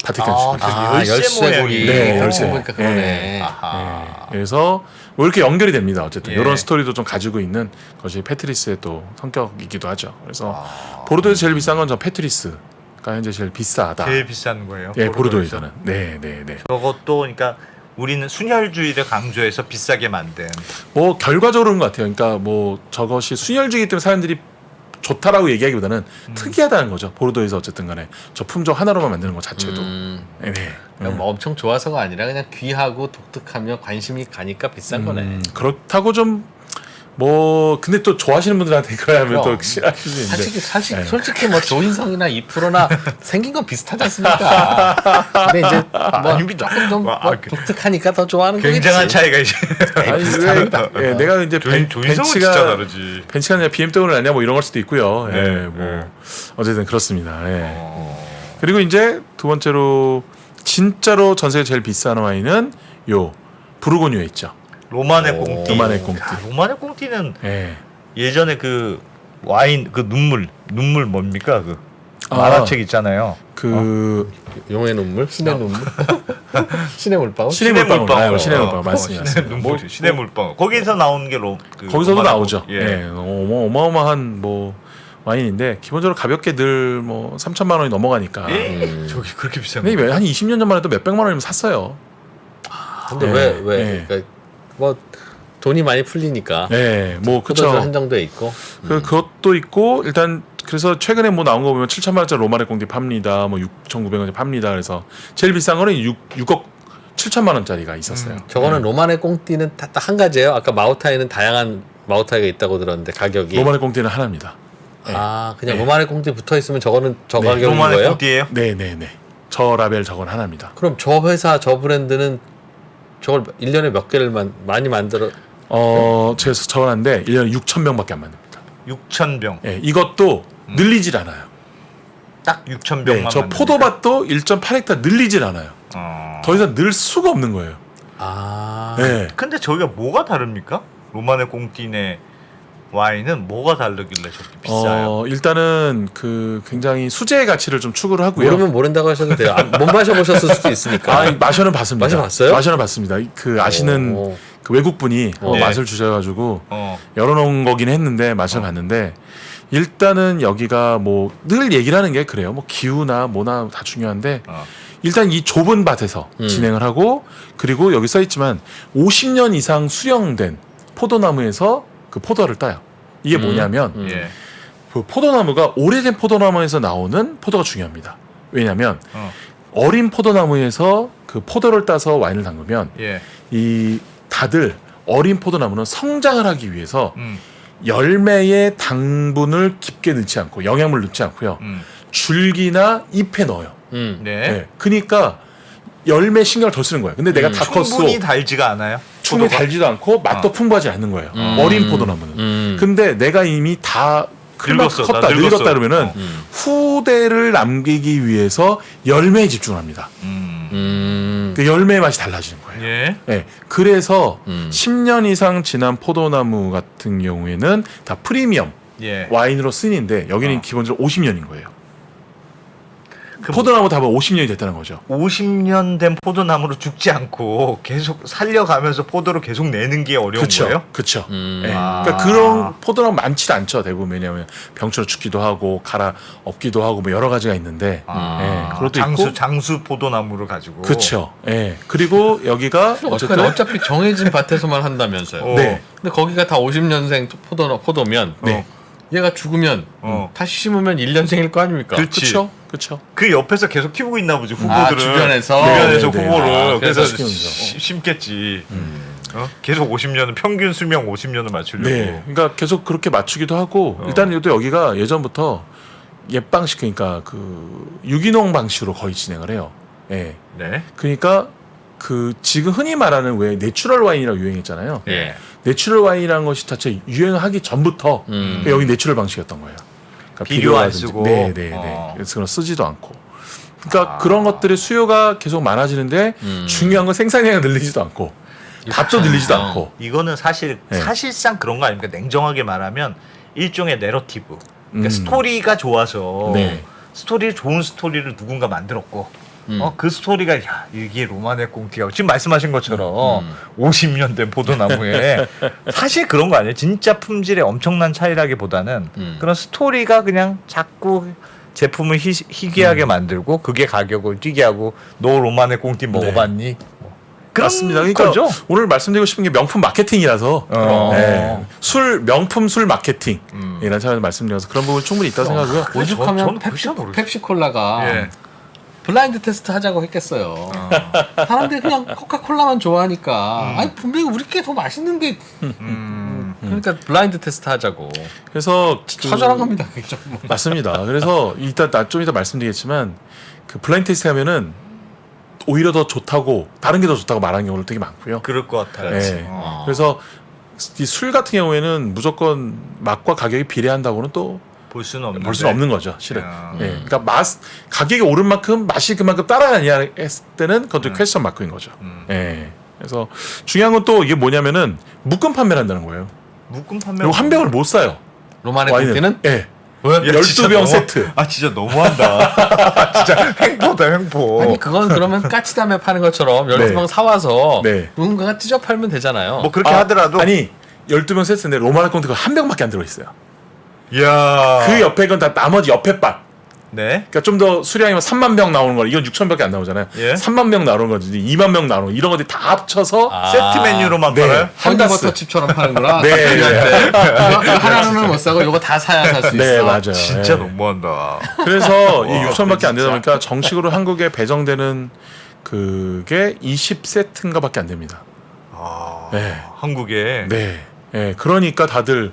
바티칸 시입니다. 열쇠 모양이. 네, 열쇠. 보니까 그러네. 예. 아하. 그래서 뭐 이렇게 연결이 됩니다. 어쨌든 예. 이런 스토리도 좀 가지고 있는 것이 페트리스의 또 성격이기도 하죠. 그래서 보르도에서 제일 비싼 건 저 페트리스가 현재 제일 비싸다. 제일 비싼 거예요. 예, 보르도에서는. 네. 저것도 그러니까 우리는 순혈주의를 강조해서 비싸게 만든. 뭐 결과적으로 그런 것 같아요. 그러니까 뭐 저것이 순혈주의이기 때문에 사람들이 좋다라고 얘기하기보다는 특이하다는 거죠. 보르도에서 어쨌든 간에 저 품종 하나로만 만드는 것 자체도. 네. 그냥 뭐 엄청 좋아서가 아니라 그냥 귀하고 독특하며 관심이 가니까 비싼 거네. 그렇다고 좀 뭐 근데 또 좋아하시는 분들한테 이거 하면 그럼. 또 싫어하실 수 있는데. 사실 네. 솔직히 뭐 조인성이나 이프로나 생긴 건 비슷하지 않습니까? 근데 이제 뭐 아닙니다. 조금 좀 와, 뭐 독특하니까 더 좋아하는 거겠지. 굉장한 차이가 이제. 아니 왜 예, 내가 이제 조인성은 진짜 다르지. 벤츠가 아니라 BMW를 아니냐 뭐 이런 걸 수도 있고요. 예, 네, 뭐 네. 어쨌든 그렇습니다. 예. 그리고 이제 두 번째로 진짜로 전 세계 제일 비싼 와인은 요 부르고뉴에 있죠. 로마네 꽁띠. 로마네 꽁띠. 로마네 꽁띠는 예. 예전에 그 와인 그 눈물 뭡니까 그 만화책 있잖아요. 그 용의 눈물, 신의 눈물, 신의 물방울. 신의 물방울. 신의 물방울 맞습니다. 신의 눈물, 신의 물방울. 거기서 나오는 게 거기서도 로마네 나오죠. 꽁띠. 예. 어마어마한 뭐 와인인데 기본적으로 가볍게 늘 뭐 3천만 원이 넘어가니까. 저기 그렇게 비싼 근데 거. 한 20년 전만 해도 몇백만 원이면 샀어요. 근데 예, 왜? 예. 그러니까 뭐 돈이 많이 풀리니까. 네, 뭐 포도도 그쵸. 한정돼 있고. 그것도 있고 일단 그래서 최근에 뭐 나온 거 보면 7천만 원짜리 로마네 꽁띠 팝니다. 뭐 6,900원짜리 팝니다. 그래서 제일 비싼 거는 6억 7천만 원짜리가 있었어요. 저거는 로마네 꽁띠는 딱 한 가지예요. 아까 마오타이는 다양한 마오타이가 있다고 들었는데 가격이. 로마네 꽁띠는 하나입니다. 그냥 로마네 꽁띠 붙어 있으면 저거는 저 네, 가격인 로마네 거예요? 꽁띠예요? 네. 저 라벨 저건 하나입니다. 그럼 저 회사 저 브랜드는 저걸 1년에 몇 개를 많이 만들어. 제가 적어놨는데 1년에 6,000병밖에 안 만듭니다. 6,000병. 예, 이것도 늘리질 않아요. 딱 6,000병만. 네, 저 포도밭도 1.8헥타 늘리질 않아요. 더 이상 늘 수가 없는 거예요. 네. 근데 저기가 뭐가 다릅니까? 로마네 꽁띠네 와인은 뭐가 다르길래 저렇게 비싸요? 일단은 그 굉장히 수제의 가치를 좀 추구를 하고요. 모르면 모른다고 하셔도 돼요. 못 마셔보셨을 수도 있으니까. 마셔는 봤습니다. 마셔봤어요? 마셔는 봤습니다. 그 아시는 그 외국분이 네. 맛을 주셔가지고 어. 열어놓은 거긴 했는데 맛을 봤는데 일단은 여기가 뭐 늘 얘기를 하는 게 그래요. 뭐 기후나 뭐나 다 중요한데 일단 이 좁은 밭에서 진행을 하고 그리고 여기 써 있지만 50년 이상 수령된 포도나무에서 그 포도를 따요. 이게 뭐냐면 예. 그 포도나무가 오래된 포도나무에서 나오는 포도가 중요합니다. 왜냐하면 어린 포도나무에서 그 포도를 따서 와인을 담그면 예. 이 다들 어린 포도나무는 성장을 하기 위해서 음. 열매의 당분을 깊게 넣지 않고 영양물 넣지 않고요. 줄기나 잎에 넣어요. 네. 네. 그러니까 열매 신경을 더 쓰는 거예요. 근데 내가 다 컸어. 충분히 달지가 않아요? 충분히 포도가? 달지도 않고 맛도 풍부하지 않는 거예요. 어린 포도나무는. 근데 내가 이미 다 늙었어. 컸다, 나 늙었어. 늙었다 그러면은 후대를 남기기 위해서 열매에 집중합니다. 그 열매의 맛이 달라지는 거예요. 예. 네, 그래서 10년 이상 지난 포도나무 같은 경우에는 다 프리미엄 예. 와인으로 쓰이는데 여기는 기본적으로 50년인 거예요. 그 포도나무 답은 50년이 됐다는 거죠. 50년 된 포도나무로 죽지 않고 계속 살려가면서 포도를 계속 내는 게 어려운 거예요? 그렇죠. 아. 그러니까 그런 포도나무 많지 않죠. 대부분 왜냐하면 병처럼 죽기도 하고 갈아 엎기도 하고 뭐 여러 가지가 있는데, 그것도 있고. 장수 포도나무를 가지고. 그렇죠. 그리고 여기가 어쨌든 어차피 정해진 밭에서만 한다면서요. 네. 근데 거기가 다 50년생 포도면 네. 얘가 죽으면 다시 심으면 1년생일 거 아닙니까? 그렇죠. 그렇죠. 그 옆에서 계속 키우고 있나 보지 후보들을. 주변에서? 주변에서 네, 네. 후보를. 그래서 그래서 키우는 심겠지. 계속 50년은 평균 수명 50년을 맞추려고. 네. 그러니까 계속 그렇게 맞추기도 하고 일단 또 여기가 예전부터 옛 방식 그러니까 그 유기농 방식으로 거의 진행을 해요. 예. 네. 그러니까 그 지금 흔히 말하는 왜 내추럴 와인이라고 유행했잖아요. 예. 내추럴 와인이라는 것이 자체 유행하기 전부터 여기 내추럴 방식이었던 거예요. 그러니까 비료 안 비료라든지. 쓰고. 네네네. 그래서 그런 쓰지도 않고. 그러니까 그런 것들의 수요가 계속 많아지는데 중요한 건 생산량을 늘리지도 않고 밭도 늘리지도 않고. 이거는 사실상 그런 거 아닙니까? 냉정하게 말하면 일종의 내러티브. 그러니까 스토리가 좋아서 네. 좋은 스토리를 누군가 만들었고 그 스토리가 야 이게 로마네 꽁티가 지금 말씀하신 것처럼 50년 된 포도나무에 사실 그런 거 아니에요? 진짜 품질의 엄청난 차이라기보다는 그런 스토리가 그냥 자꾸 제품을 희귀하게 만들고 그게 가격을 뛰게 하고 너 로마네 꽁티 먹어봤니? 그런 맞습니다. 그러니까 거죠? 오늘 말씀드리고 싶은 게 명품 마케팅이라서 네. 명품 술 마케팅이라는 차원에서 말씀드려서 그런 부분 충분히 있다고 생각하고요. 오죽하면 저는 그렇게 모르겠어요. 펩시콜라가 예. 블라인드 테스트 하자고 했겠어요. 사람들이 그냥 코카콜라만 좋아하니까 아니 분명히 우리께 더 맛있는 게 그러니까 블라인드 테스트 하자고. 그래서 처절한 겁니다. 그게 좀. 맞습니다. 그래서 이따 좀 이따 말씀드리겠지만 그 블라인드 테스트 하면은 오히려 더 좋다고 다른 게 더 좋다고 말하는 경우도 되게 많고요. 그럴 것 같아요. 네. 그래서 이 술 같은 경우에는 무조건 맛과 가격이 비례한다고는 또 볼 수는 없는데. 볼 수는 없는 거죠, 실은. 야. 예. 그러니까 가격이 오른 만큼 맛이 그만큼 따라가냐 했을 때는 그것도 퀘스천 마크인 거죠. 예. 그래서 중요한 건 또 이게 뭐냐면은 묶음 판매를 한다는 거예요. 묶음 판매. 그리고 한 병을 못 사요. 로마네 와인은. 꽁티는? 예. 왜? 12병 세트. 아 진짜 너무한다. 진짜 횡포다 횡포. 아니 그건 그러면 까치담에 파는 것처럼 12병 사와서 네. 누군가가 찢어 팔면 되잖아요. 뭐 그렇게 하더라도. 아니 12병 세트인데 로마네 꽁트가 한 병밖에 안 들어있어요. 이야. 그 옆에 건 다 나머지 옆에 반. 네. 그러니까 좀 더 수량이면 3만 병 나오는 거 이건 6천 병밖에 안 나오잖아요. 예. 3만 병 나오는 거지 2만 병 나오는 거 이런 것들이 다 합쳐서 세트 메뉴로만 팔아요? 한 다스. 허니버터칩처럼 파는구나. 네. 이거 하나는 못 사고 이거 다 사야 살 수 있어. 네, 맞아요. 진짜 예. 너무한다. 그래서 이 6천밖에 안 되다 보니까 정식으로 한국에 배정되는 그게 20세트인가밖에 안 됩니다. 아, 네. 한국에 네. 예, 그러니까 다들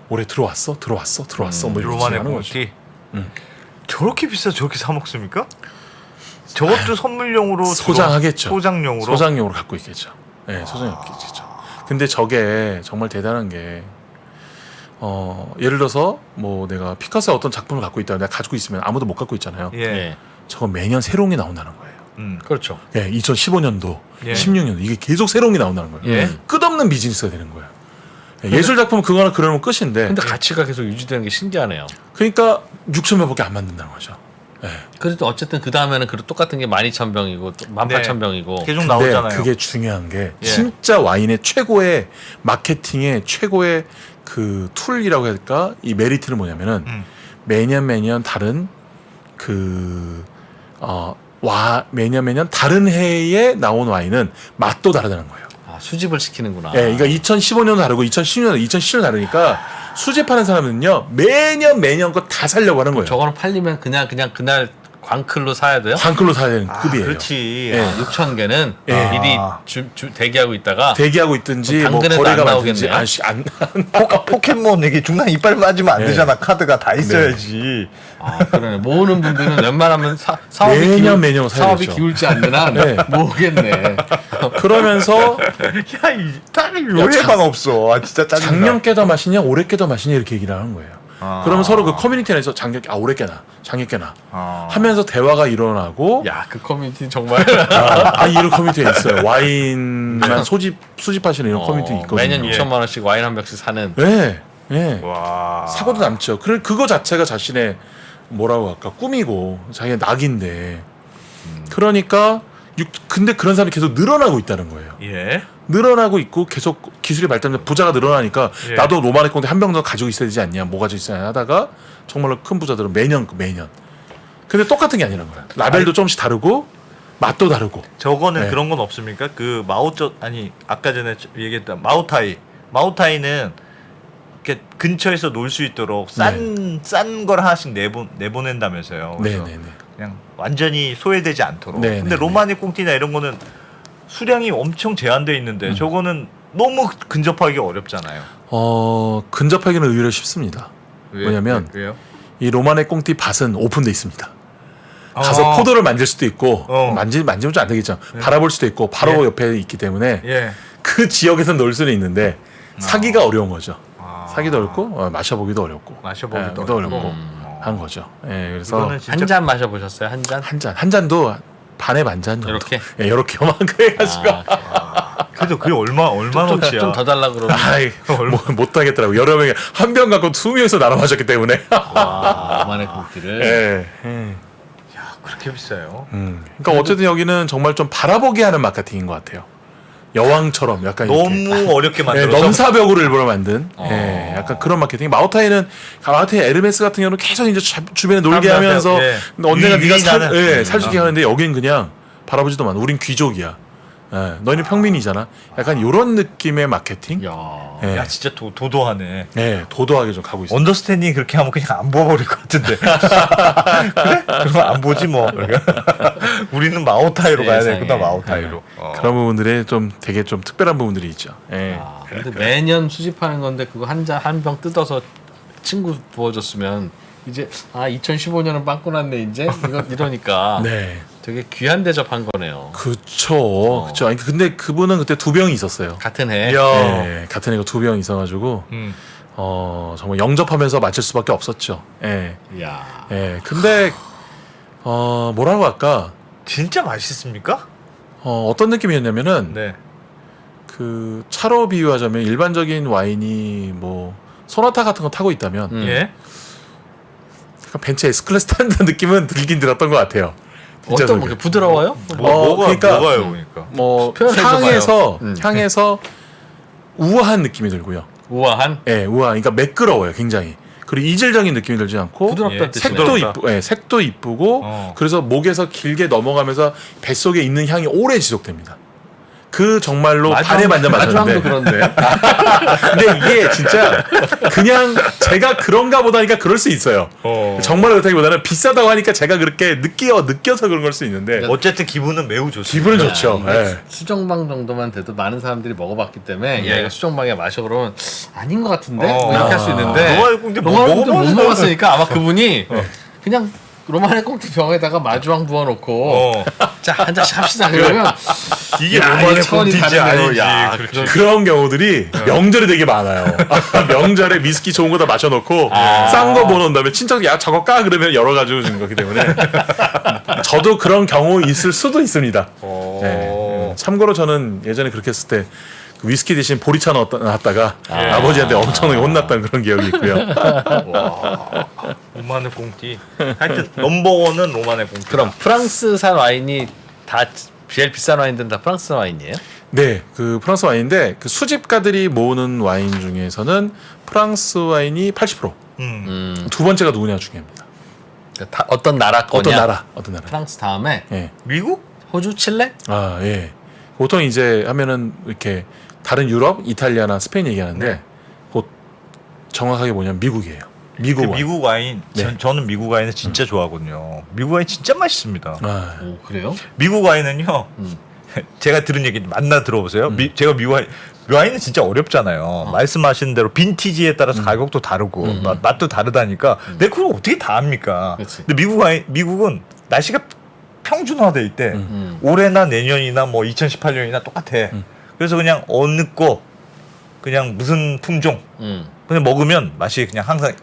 올해 들어왔어 뭐 이렇게 로마네 하는 거죠. 꽁티. 저렇게 비싸 저렇게 사 먹습니까? 저것도 선물용으로 소장하겠죠. 소장용으로. 소장용으로 갖고 있겠죠. 네, 소장용으로 갖고 있겠죠. 근데 저게 정말 대단한 게 예를 들어서 뭐 내가 피카소의 어떤 작품을 갖고 있다 내가 가지고 있으면 아무도 못 갖고 있잖아요. 예. 예. 저거 매년 새로운 게 나온다는 거예요. 그렇죠. 예, 2015년도, 예. 16년도 이게 계속 새로운 게 나온다는 거예요. 예. 끝없는 비즈니스가 되는 거예요. 예술 작품은 그거나 그러면 끝인데. 근데 가치가 계속 유지되는 게 신기하네요. 그러니까 6,000명밖에 안 만든다는 거죠. 예. 그래도 어쨌든 그 다음에는 그 똑같은 게 12,000병이고 18,000병이고 계속 근데 나오잖아요. 그게 중요한 게 예. 진짜 와인의 최고의 마케팅의 최고의 그 툴이라고 해야 될까? 이 메리트는 뭐냐면은 매년 다른 매년 다른 해에 나온 와인은 맛도 다르다는 거예요. 아, 수집을 시키는구나. 예, 그러니까 2015년도 다르고 2016년 다르니까 수집하는 사람은요 매년 거 다 살려고 하는 거예요. 저거는 팔리면 그냥 그날 광클로 사야 돼요? 광클로 사야 되는 급이에요. 그렇지. 예. 6,000개는 예. 미리 대기하고 있다가 대기하고 있든지 뭐 당근에도 거래가 안 많든지 나오겠네요. 포켓몬 이게 중간 이빨 빠지면 안 네. 되잖아. 카드가 다 있어야지. 아, 그러네. 모으는 분들은 웬만하면 사업이 매년 사야 사업이 되죠. 기울지 않는 한 네. 모으겠네. 그러면서 야, 딱 요해만 없어. 아, 진짜 짜증나. 작년 게 더 맛있냐 올해 게 더 맛있냐 이렇게 얘기를 하는 거예요. 그러면 서로 그 커뮤니티 안에서 올해 게나 작년 게나 하면서 대화가 일어나고 야, 그 커뮤니티 정말 이런 커뮤니티가 있어요. 와인만 수집하시는 이런 커뮤니티 있거든요. 매년 6천만 원씩 와인 한 병씩 사는. 네, 네. 와. 사고도 남죠. 그거 자체가 자신의 뭐라고 할까 꿈이고 자기의 낙인데 그러니까 근데 그런 사람이 계속 늘어나고 있다는 거예요. 예. 늘어나고 있고 계속 기술이 발전해서 부자가 늘어나니까 예. 나도 로마네 꽁대 한 병 더 가지고 있어야 되지 않냐 뭐 가지고 있어야 하다가 정말로 큰 부자들은 매년 근데 똑같은 게 아니란 거야. 라벨도 조금씩 다르고 맛도 다르고. 저거는 네. 그런 건 없습니까? 그 아까 전에 얘기했던 마오타이는 이렇게 근처에서 놀 수 있도록 싼 걸 하나씩 내보낸다면서요. 그래서 네네네. 그냥 완전히 소외되지 않도록. 네, 근데 네, 로마니 꽁티나 이런 거는 수량이 엄청 제한돼 있는데 저거는 너무 근접하기 어렵잖아요. 근접하기는 의외로 쉽습니다. 뭐냐면 왜요? 이 로마네 꽁티 밭은 오픈돼 있습니다. 가서 어. 포도를 만질 수도 있고 어. 만지면 좀 안 되겠죠. 바라볼 수도 있고 바로 예. 옆에 있기 때문에 예. 그 지역에서 놀 수는 있는데 사기가 어려운 거죠. 아. 사기도 어렵고 마셔보기도 어렵고 마셔보기도 또 어렵고. 어렵고 한 거죠. 예, 그래서 이거는 진짜 한 잔 마셔보셨어요? 한 잔? 한 잔도 반에 반잔 정도. 이렇게? 예, 이렇게 요만큼 해가지고. 그래도 그게 얼마나치야? 좀 더 달라 그러면. 아이, 못 하겠더라고. 여러 명이 한 병 갖고 2명에서 나눠 마셨기 때문에. 와, 오만의 국기를. 예. 그렇게 비싸요? 그러니까 어쨌든 여기는 정말 좀 바라보게 하는 마케팅인 것 같아요. 여왕처럼 약간 이렇게. 너무 어렵게 예, 만들어서 넘사벽으로 일부러 만든 예, 약간 그런 마케팅. 마오타이는 에르메스 같은 경우는 계속 이제 주변에 놀게 사람들한테, 하면서 예. 언젠가 네가 나는. 살수있게 하는데 여긴 그냥 바라보지도 마. 우린 귀족이야. 예, 너희는 평민이잖아. 약간 이런 느낌의 마케팅. 야. 예, 야 진짜 도도하네. 예, 도도하게 좀 가고 있어요. 언더스탠딩 그렇게 하면 그냥 안 보아버릴 것 같은데. 그래? 그러면 안 보지 뭐. 우리는 마오타이로 가야 세상에. 되구나 마오타이로. 그런 부분들에 좀 되게 좀 특별한 부분들이 있죠. 예. 아, 근데 매년 수집하는 건데 그거 한 병 뜯어서 친구 부어줬으면 이제 2015년은 빵꾸 났네 이제 이러니까 네. 되게 귀한 대접한 거네요. 그쵸. 그쵸. 아니, 근데 그분은 그때 2병이 있었어요. 같은 해. 예, 같은 애가 2병이 있어가지고, 음. 정말 영접하면서 마칠 수밖에 없었죠. 예. 야. 예. 근데, 뭐라고 할까? 진짜 맛있습니까? 어떤 느낌이었냐면은, 네. 그, 차로 비유하자면 일반적인 와인이 뭐, 소나타 같은 거 타고 있다면, 예. 약간 벤츠 S클래스 타는 느낌은 들긴 들었던 것 같아요. 진짜 어떤 그렇게. 게 부드러워요? 뭐가요? 그러니까. 뭐, 표현해줘봐요. 향에서 우아한 느낌이 들고요. 우아한? 예, 그러니까 매끄러워요, 굉장히. 그리고 이질적인 느낌이 들지 않고 부드럽다 예, 뜻이네. 부드럽다. 색도 이쁘고 그래서 목에서 길게 넘어가면서 뱃속에 있는 향이 오래 지속됩니다. 그 정말로 반에 반전 마주왕도 맞았는데 그런데. 근데 이게 진짜 그냥 제가 그런가 보다 하니까 그럴 수 있어요. 정말 그렇다기보다는 비싸다고 하니까 제가 그렇게 느껴서 그런 걸 수 있는데 어쨌든 기분은 매우 좋습니다. 기분은 좋죠. 이게 예. 수정방 정도만 돼도 많은 사람들이 먹어봤기 때문에 예. 야 이거 수정방에 마셔 그러면 아닌 것 같은데 어. 뭐 이렇게 할 수 있는데 로마네 꽁티 뭐 로마네 꽁티 못 먹어보지도 먹었으니까 아마 그분이 그냥 로마네 꽁티 병에다가 마주왕 부어놓고 자 한 잔씩 합시다 그러면 이게 야, 로마네 이 차원이 꽁티지 다르네요. 아니지. 야, 그렇지. 그런 경우들이 명절에 되게 많아요. 명절에 위스키 좋은 거 다 마셔놓고 싼 거 보는 다음에 친척 야 저거 까 그러면 열어가지고 주는 거기 때문에 저도 그런 경우 있을 수도 있습니다. 네. 참고로 저는 예전에 그렇게 했을 때 그 위스키 대신 보리차 넣었다가 아버지한테 엄청나게 혼났던 그런 기억이 있고요. 와, 오만의 꽁띠. 하여튼 넘버원은 오만의 꽁띠. 그럼 프랑스산 와인이 다 제일 비싼 와인들은 다 프랑스 와인이에요? 네, 그 프랑스 와인인데 그 수집가들이 모으는 와인 중에서는 프랑스 와인이 80%. 두 번째가 누구냐 중요합니다. 그러니까 어떤 나라 거냐? 어떤 나라. 프랑스 다음에 예. 미국? 호주, 칠레? 아, 예. 보통 이제 하면은 이렇게 다른 유럽, 이탈리아나 스페인 얘기하는데 네. 곧 정확하게 뭐냐면 미국이에요. 미국 그 와인. 미국 와인. 네. 저는 미국 와인을 진짜 좋아하거든요. 미국 와인 진짜 맛있습니다. 아, 오, 그래요? 미국 와인은요. 제가 들은 얘기 만나 들어보세요. 제가 미국 와인은 진짜 어렵잖아요. 말씀하시는 대로 빈티지에 따라서 가격도 다르고 맛도 다르다니까. 근데 그걸 어떻게 다 합니까? 그치. 근데 미국은 날씨가 평준화돼 있대. 올해나 내년이나 뭐 2018년이나 똑같아. 그래서 그냥 어느 거 그냥 무슨 품종 그냥 먹으면 맛이 그냥 항상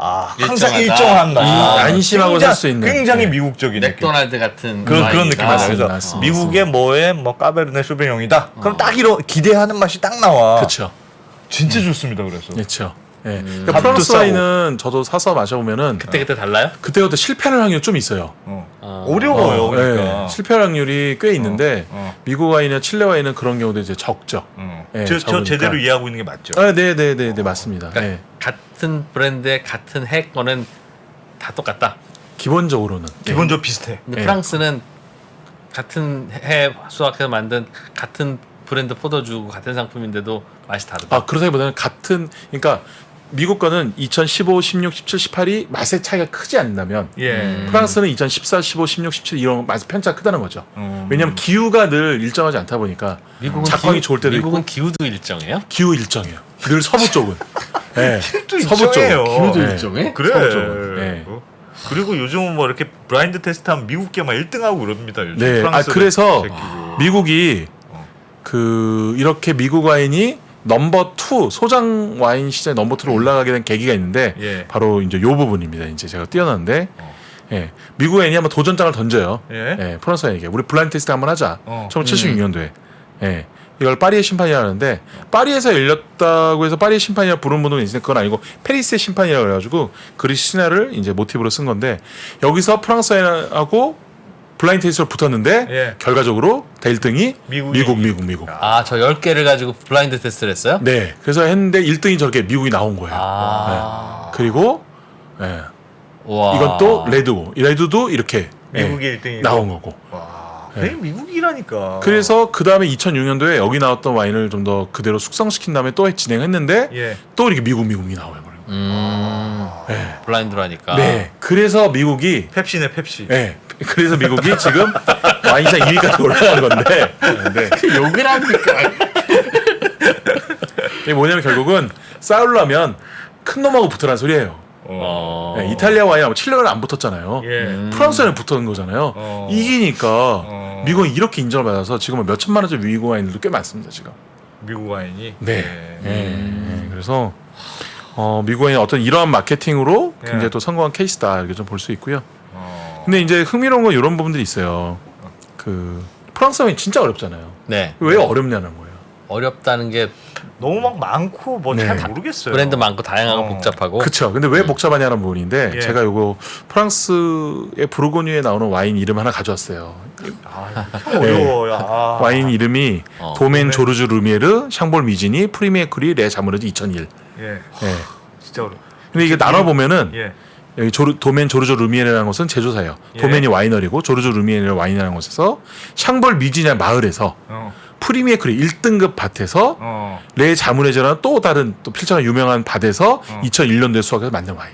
항상 일정하다. 일정한 맛. 안심하고 살 수 있는. 굉장히 네. 미국적인 느낌. 맥도날드 같은 그런 와인이다. 느낌 맞아요. 그래서 맞습니다. 미국의 뭐에 뭐 까베르네 소비뇽이다. 그럼 딱 이런 기대하는 맛이 딱 나와. 그렇죠. 진짜 좋습니다. 그래서. 그렇죠. 예. 그러니까 값도 프랑스 싸고. 와인은 저도 사서 마셔보면은 그때 달라요? 그때부터 실패할 확률이 좀 있어요. 어려워요. 그러니까. 예, 실패할 확률이 꽤 있는데 미국 와인이나 칠레 와인은 그런 경우도 이제 적죠. 예, 저 적으니까. 제대로 이해하고 있는 게 맞죠. 아, 네, 맞습니다. 그러니까 예. 같은 브랜드의 같은 해 거는 다 똑같다. 기본적으로는 기본적으로 비슷해. 근데 예. 프랑스는 같은 해 수확해서 만든 같은 브랜드 포도주고 같은 상품인데도 맛이 다르다. 아, 그렇다기보다는 같은, 그러니까 미국 거는 2015, 16, 17, 18이 맛의 차이가 크지 않다면 예. 프랑스는 2014, 15, 16, 17 이런 맛의 편차가 크다는 거죠. 왜냐하면 기후가 늘 일정하지 않다 보니까 작황이 좋을 때도 미국은 있고 기후도 일정해요? 기후 일정해요. 늘 서부 쪽은. 네. 또 서부 쪽. 일정해요. 기후도 네. 일정해? 그래. 서부 쪽은. 네. 그리고 요즘은 뭐 이렇게 블라인드 테스트하면 미국 게막 1등하고 그럽니다. 요즘. 네. 프랑스를 그래서 제끼고. 미국이 그 이렇게 미국 와인이 넘버 2 소장 와인 시장에 넘버 2로 올라가게 된 계기가 있는데 예. 바로 이제 요 부분입니다. 이제 제가 뛰어났는데 예. 미국 와인이 한번 도전장을 던져요. 예. 예. 프랑스 와인에게 우리 블라인드 테스트 한번 하자. 어. 1976년도에. 예. 이걸 파리의 심판이라 하는데 파리에서 열렸다고 해서 파리의 심판이라 부르는 분들은 있는데 그건 아니고 페리스의 심판이라고 해가지고 그리스 신화를 이제 모티브로 쓴 건데 여기서 프랑스 와인하고 블라인드 테스트로 붙었는데 예. 결과적으로 대 1등이 미국. 아, 저 10개를 가지고 블라인드 테스트를 했어요? 네. 그래서 했는데 1등이 저렇게 미국이 나온 거예요. 아. 네. 그리고 예. 와. 이건 또 레드고 이 레드도 이렇게 미국이 예, 1등이고. 나온 거고. 와. 네. 미국이라니까. 그래서 그 다음에 2006년도에 여기 나왔던 와인을 좀 더 그대로 숙성시킨 다음에 또 진행했는데 예. 또 이렇게 미국이 나와요. 네. 블라인드로 하니까. 네. 그래서 미국이 펩시네 펩시. 네. 그래서 미국이 지금 와인상 2위까지 올라가는 건데 네. 욕을 합니까? 이게 뭐냐면 결국은 싸우려면 큰 놈하고 붙으라는 소리예요. 네, 이탈리아 와인하고 칠레는 안 붙었잖아요. 예. 프랑스는 붙은 거잖아요. 이기니까 미국은 이렇게 인정을 받아서 지금은 몇 천만 원짜리 미국 와인들도 꽤 많습니다. 지금. 미국 와인이. 네. 그래서 미국 와인이 어떤 이러한 마케팅으로 굉장히 예. 또 성공한 케이스다 이렇게 좀 볼 수 있고요. 근데 이제 흥미로운 건 이런 부분들이 있어요. 그 프랑스 와인 진짜 어렵잖아요. 네. 왜 어렵냐는 거예요. 어렵다는 게 너무 막 많고 뭐 잘 네. 모르겠어요. 브랜드 많고 다양하고 어. 복잡하고. 그렇죠. 근데 왜 복잡하냐는 부분인데 예. 제가 요거 프랑스의 부르고뉴에 나오는 와인 이름 하나 가져왔어요. 어려워요. 와인 이름이 도멘 조르주 루미에르, 샹볼 미지니, 프리메크리, 레 자무르지 2001. 예. 예. 진짜 어려. 근데 이게 나눠 보면은 예. 여기 도멘 조르조 루미에르라는 곳은 제조사예요. 예. 도멘이 와이너리고 조르조 루미에르 와인이라는 곳에서 샹볼 미지니라는 마을에서 프리미에크리 1등급 밭에서 레 자무레제라는 또 다른 또 필전한 유명한 밭에서 2001년도에 수확해서 만든 와인.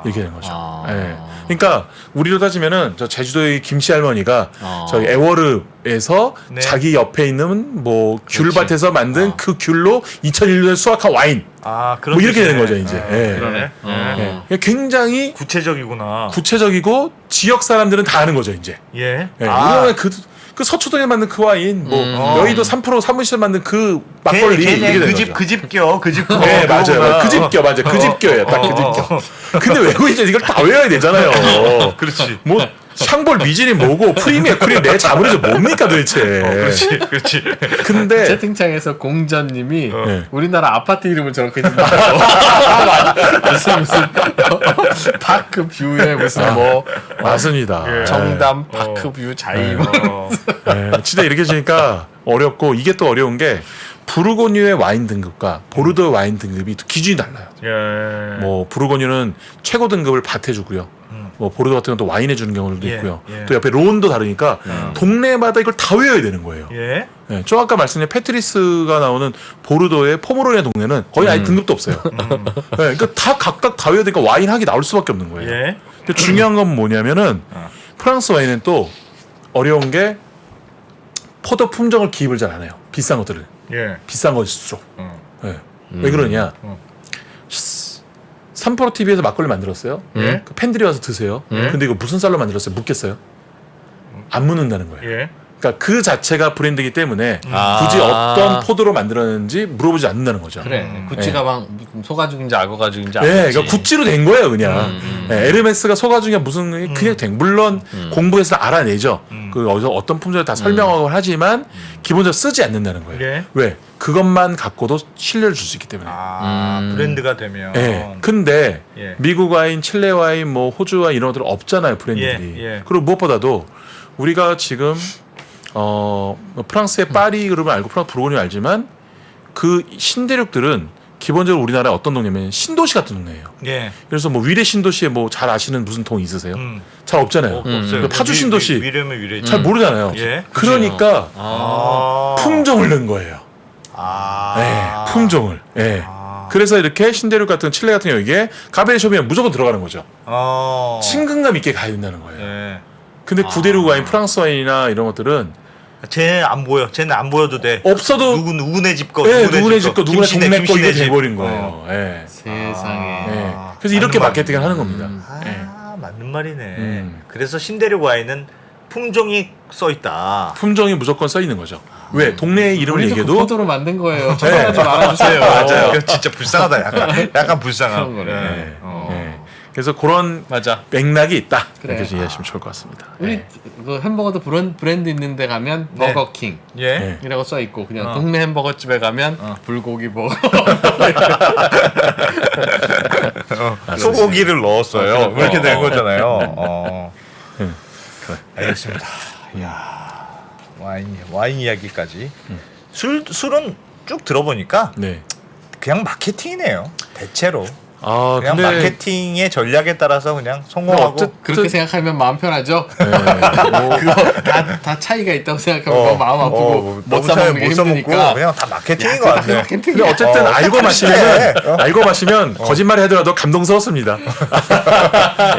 이렇게 된 거죠. 예. 그러니까 우리로 따지면은 저 제주도의 김씨 할머니가 저기 애월읍에서 네. 자기 옆에 있는 뭐 귤밭에서 만든 그 귤로 2001년에 수확한 와인. 그런 뭐 이렇게 뜻이네. 되는 거죠, 이제. 예. 그러네. 예. 굉장히 구체적이구나. 구체적이고 지역 사람들은 다 아는 거죠, 이제. 예. 예. 우리나라 그 서초동에 만든 그 와인, 뭐 여의도 3% 사무실에 만든 그 막걸리 이렇게 되는 거죠. 그 집겨. 네, 맞아요. 그 집겨, 맞아요. 그 집겨예요. 딱 그 집겨. 근데 외국인들 이걸 다 외워야 되잖아요. 그렇지. 뭐 샹볼 미진이 뭐고 프리미어 크림 내 자본이 뭡니까 도대체. 그렇지. 근데 채팅창에서 공전님이 네. 우리나라 아파트 이름을 저렇게 짓는다고 무슨 파크 뷰에 무슨 뭐 맞습니다. 정담 파크 뷰 자이 네, 진짜 이렇게 지니까 어렵고 이게 또 어려운 게 부르고뉴의 와인 등급과 보르도의 와인 등급이 또 기준이 달라요. 예. 뭐 부르고뉴는 최고 등급을 밭 해주고요. 뭐 보르도 같은 건 또 와인 해주는 경우도 예, 있고요. 예. 또 옆에 론도 다르니까 동네마다 이걸 다 외워야 되는 거예요. 예. 네, 좀 아까 말씀드린 패트리스가 나오는 보르도의 포모로네 동네는 거의 아예 등급도 없어요. 네, 그러니까 다 각각 다 외워야 되니까 와인 학이 나올 수밖에 없는 거예요. 예. 근데 중요한 건 뭐냐면은 프랑스 와인은 또 어려운 게 포도 품종을 기입을 잘 안 해요. 비싼 것들을. 예. 비싼 것일수록. 네. 왜 그러냐? 삼포로 TV에서 막걸리 만들었어요. 예. 그 팬들이 와서 드세요. 근데 이거 무슨 쌀로 만들었어요? 묻겠어요? 안 묻는다는 거예요. 예. 그러니까 그 자체가 브랜드이기 때문에 아. 굳이 어떤 포도로 만들었는지 물어보지 않는다는 거죠. 그래 구찌 가방 소가죽인지 악어가죽인지 네, 알지. 그러니까 구찌로 된 거예요, 그냥. 네, 에르메스가 소가죽이야 무슨 그냥 된. 물론 공부해서 알아내죠. 그 어디서 어떤 품종을 다 설명하고 하지만 기본적으로 쓰지 않는다는 거예요. 예. 왜? 그것만 갖고도 신뢰를 줄 수 있기 때문에. 브랜드가 되면. 네. 근데 예. 미국 와인, 칠레 와인, 뭐 호주 와인 이런 것들 없잖아요, 브랜드들이. 예, 예. 그리고 무엇보다도 우리가 지금 프랑스의 파리 그룹을 알고 프랑스 부르고뉴 알지만 그 신대륙들은 기본적으로 우리나라의 어떤 동네면 신도시 같은 동네예요. 예. 그래서 뭐 위례 신도시에 뭐 잘 아시는 무슨 동 있으세요? 잘 없잖아요. 없어요. 파주 신도시 위례면 위례. 잘 모르잖아요. 예. 그러니까 품종을 넣은 거예요. 네, 품종을. 네. 그래서 이렇게 신대륙 같은 칠레 같은 경우에 가베리 쇼비는 무조건 들어가는 거죠. 친근감 있게 가야 된다는 거예요. 예. 근데 구대륙 와인, 프랑스 와인이나 이런 것들은 쟤는 안 보여. 쟤는 안 보여도 돼. 없어도 누구네 집 거, 네, 누구네 집 거, 누구네 김씨네, 동네 거 김씨네 이거 집. 돼버린 거예요. 예. 세상에. 예. 그래서 이렇게 맞는 마케팅을 하는 겁니다. 예. 맞는 말이네. 그래서 신대륙 와인은 품종이 써 있다. 품종이 무조건 써 있는 거죠. 왜? 동네의 이름을 우리도 그 얘기해도 포도로 만든 거예요. 전화하지 말아주세요. 맞아요. 이거 진짜 불쌍하다. 약간 불쌍한. 그런 거네. 예. 예. 그래서 그런 맞아. 맥락이 있다. 그래. 이렇게 이해하시면 좋을 것 같습니다. 우리 예. 그 햄버거도 브랜드 있는 데 가면 네. 버거킹 예. 이라고 써 있고 그냥 동네 햄버거 집에 가면 불고기 버거. 소고기를 넣었어요. 그래. 이렇게 된 거잖아요. 알겠습니다. 와인 이야기까지. 술은 쭉 들어보니까 네. 그냥 마케팅이네요. 대체로. 아, 그냥 근데 마케팅의 전략에 따라서 그냥 성공하고. 그렇게 생각하면 마음 편하죠. 네. 그거 다 차이가 있다고 생각하면 너무 마음 아프고 못 사먹는 게 힘드니까. 그냥 다 마케팅인 것 같아. 근데 어쨌든 알고 마시면 거짓말을 하더라도 감동스럽습니다.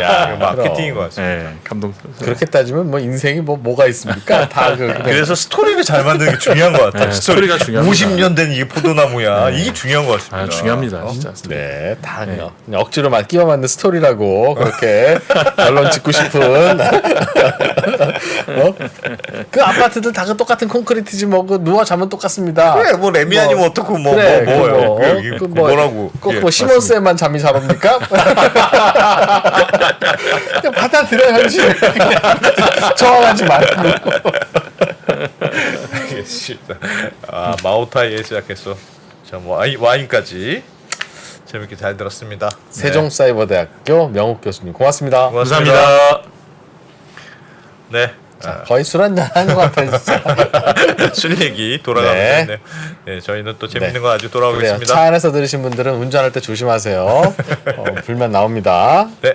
야, 마케팅인 것 같습니다. 네, 감동스럽습니다. 그렇게 따지면 뭐 인생이 뭐가 있습니까? 다 그래서 스토리를 잘 만드는 게 중요한 것 같아요. 네, 스토리가 중요합니다. 50년 된 이게 포도나무야. 이게 중요한 것 같습니다. 아, 중요합니다, 진짜. 네, 다 그냥 억지로 끼워 만든 스토리라고 그렇게 결론 짓고 싶은. 그 아파트들 다 그 똑같은 콘크리트지 뭐 그 누워 자면 똑같습니다. 그래, 뭐 레미 아니면 어떻고 그래, 뭐예요? 뭐라고? 꼭 예, 뭐 시몬스에만 잠이 잘 옵니까? 그냥 받아들여 현실. 저항하지 말고. 알겠습니다. 마오타이에 시작했어. 자, 뭐 와인까지 재밌게 잘 들었습니다. 세종사이버대학교 명욱 교수님 고맙습니다. 감사합니다. 네. 거의 술 한잔 한 것 같아요, 진짜. 술 얘기 돌아가고 네. 있네요. 네, 저희는 또 재밌는 네. 거 아주 돌아오고 그래요. 있습니다. 차 안에서 들으신 분들은 운전할 때 조심하세요. 불면 나옵니다. 네.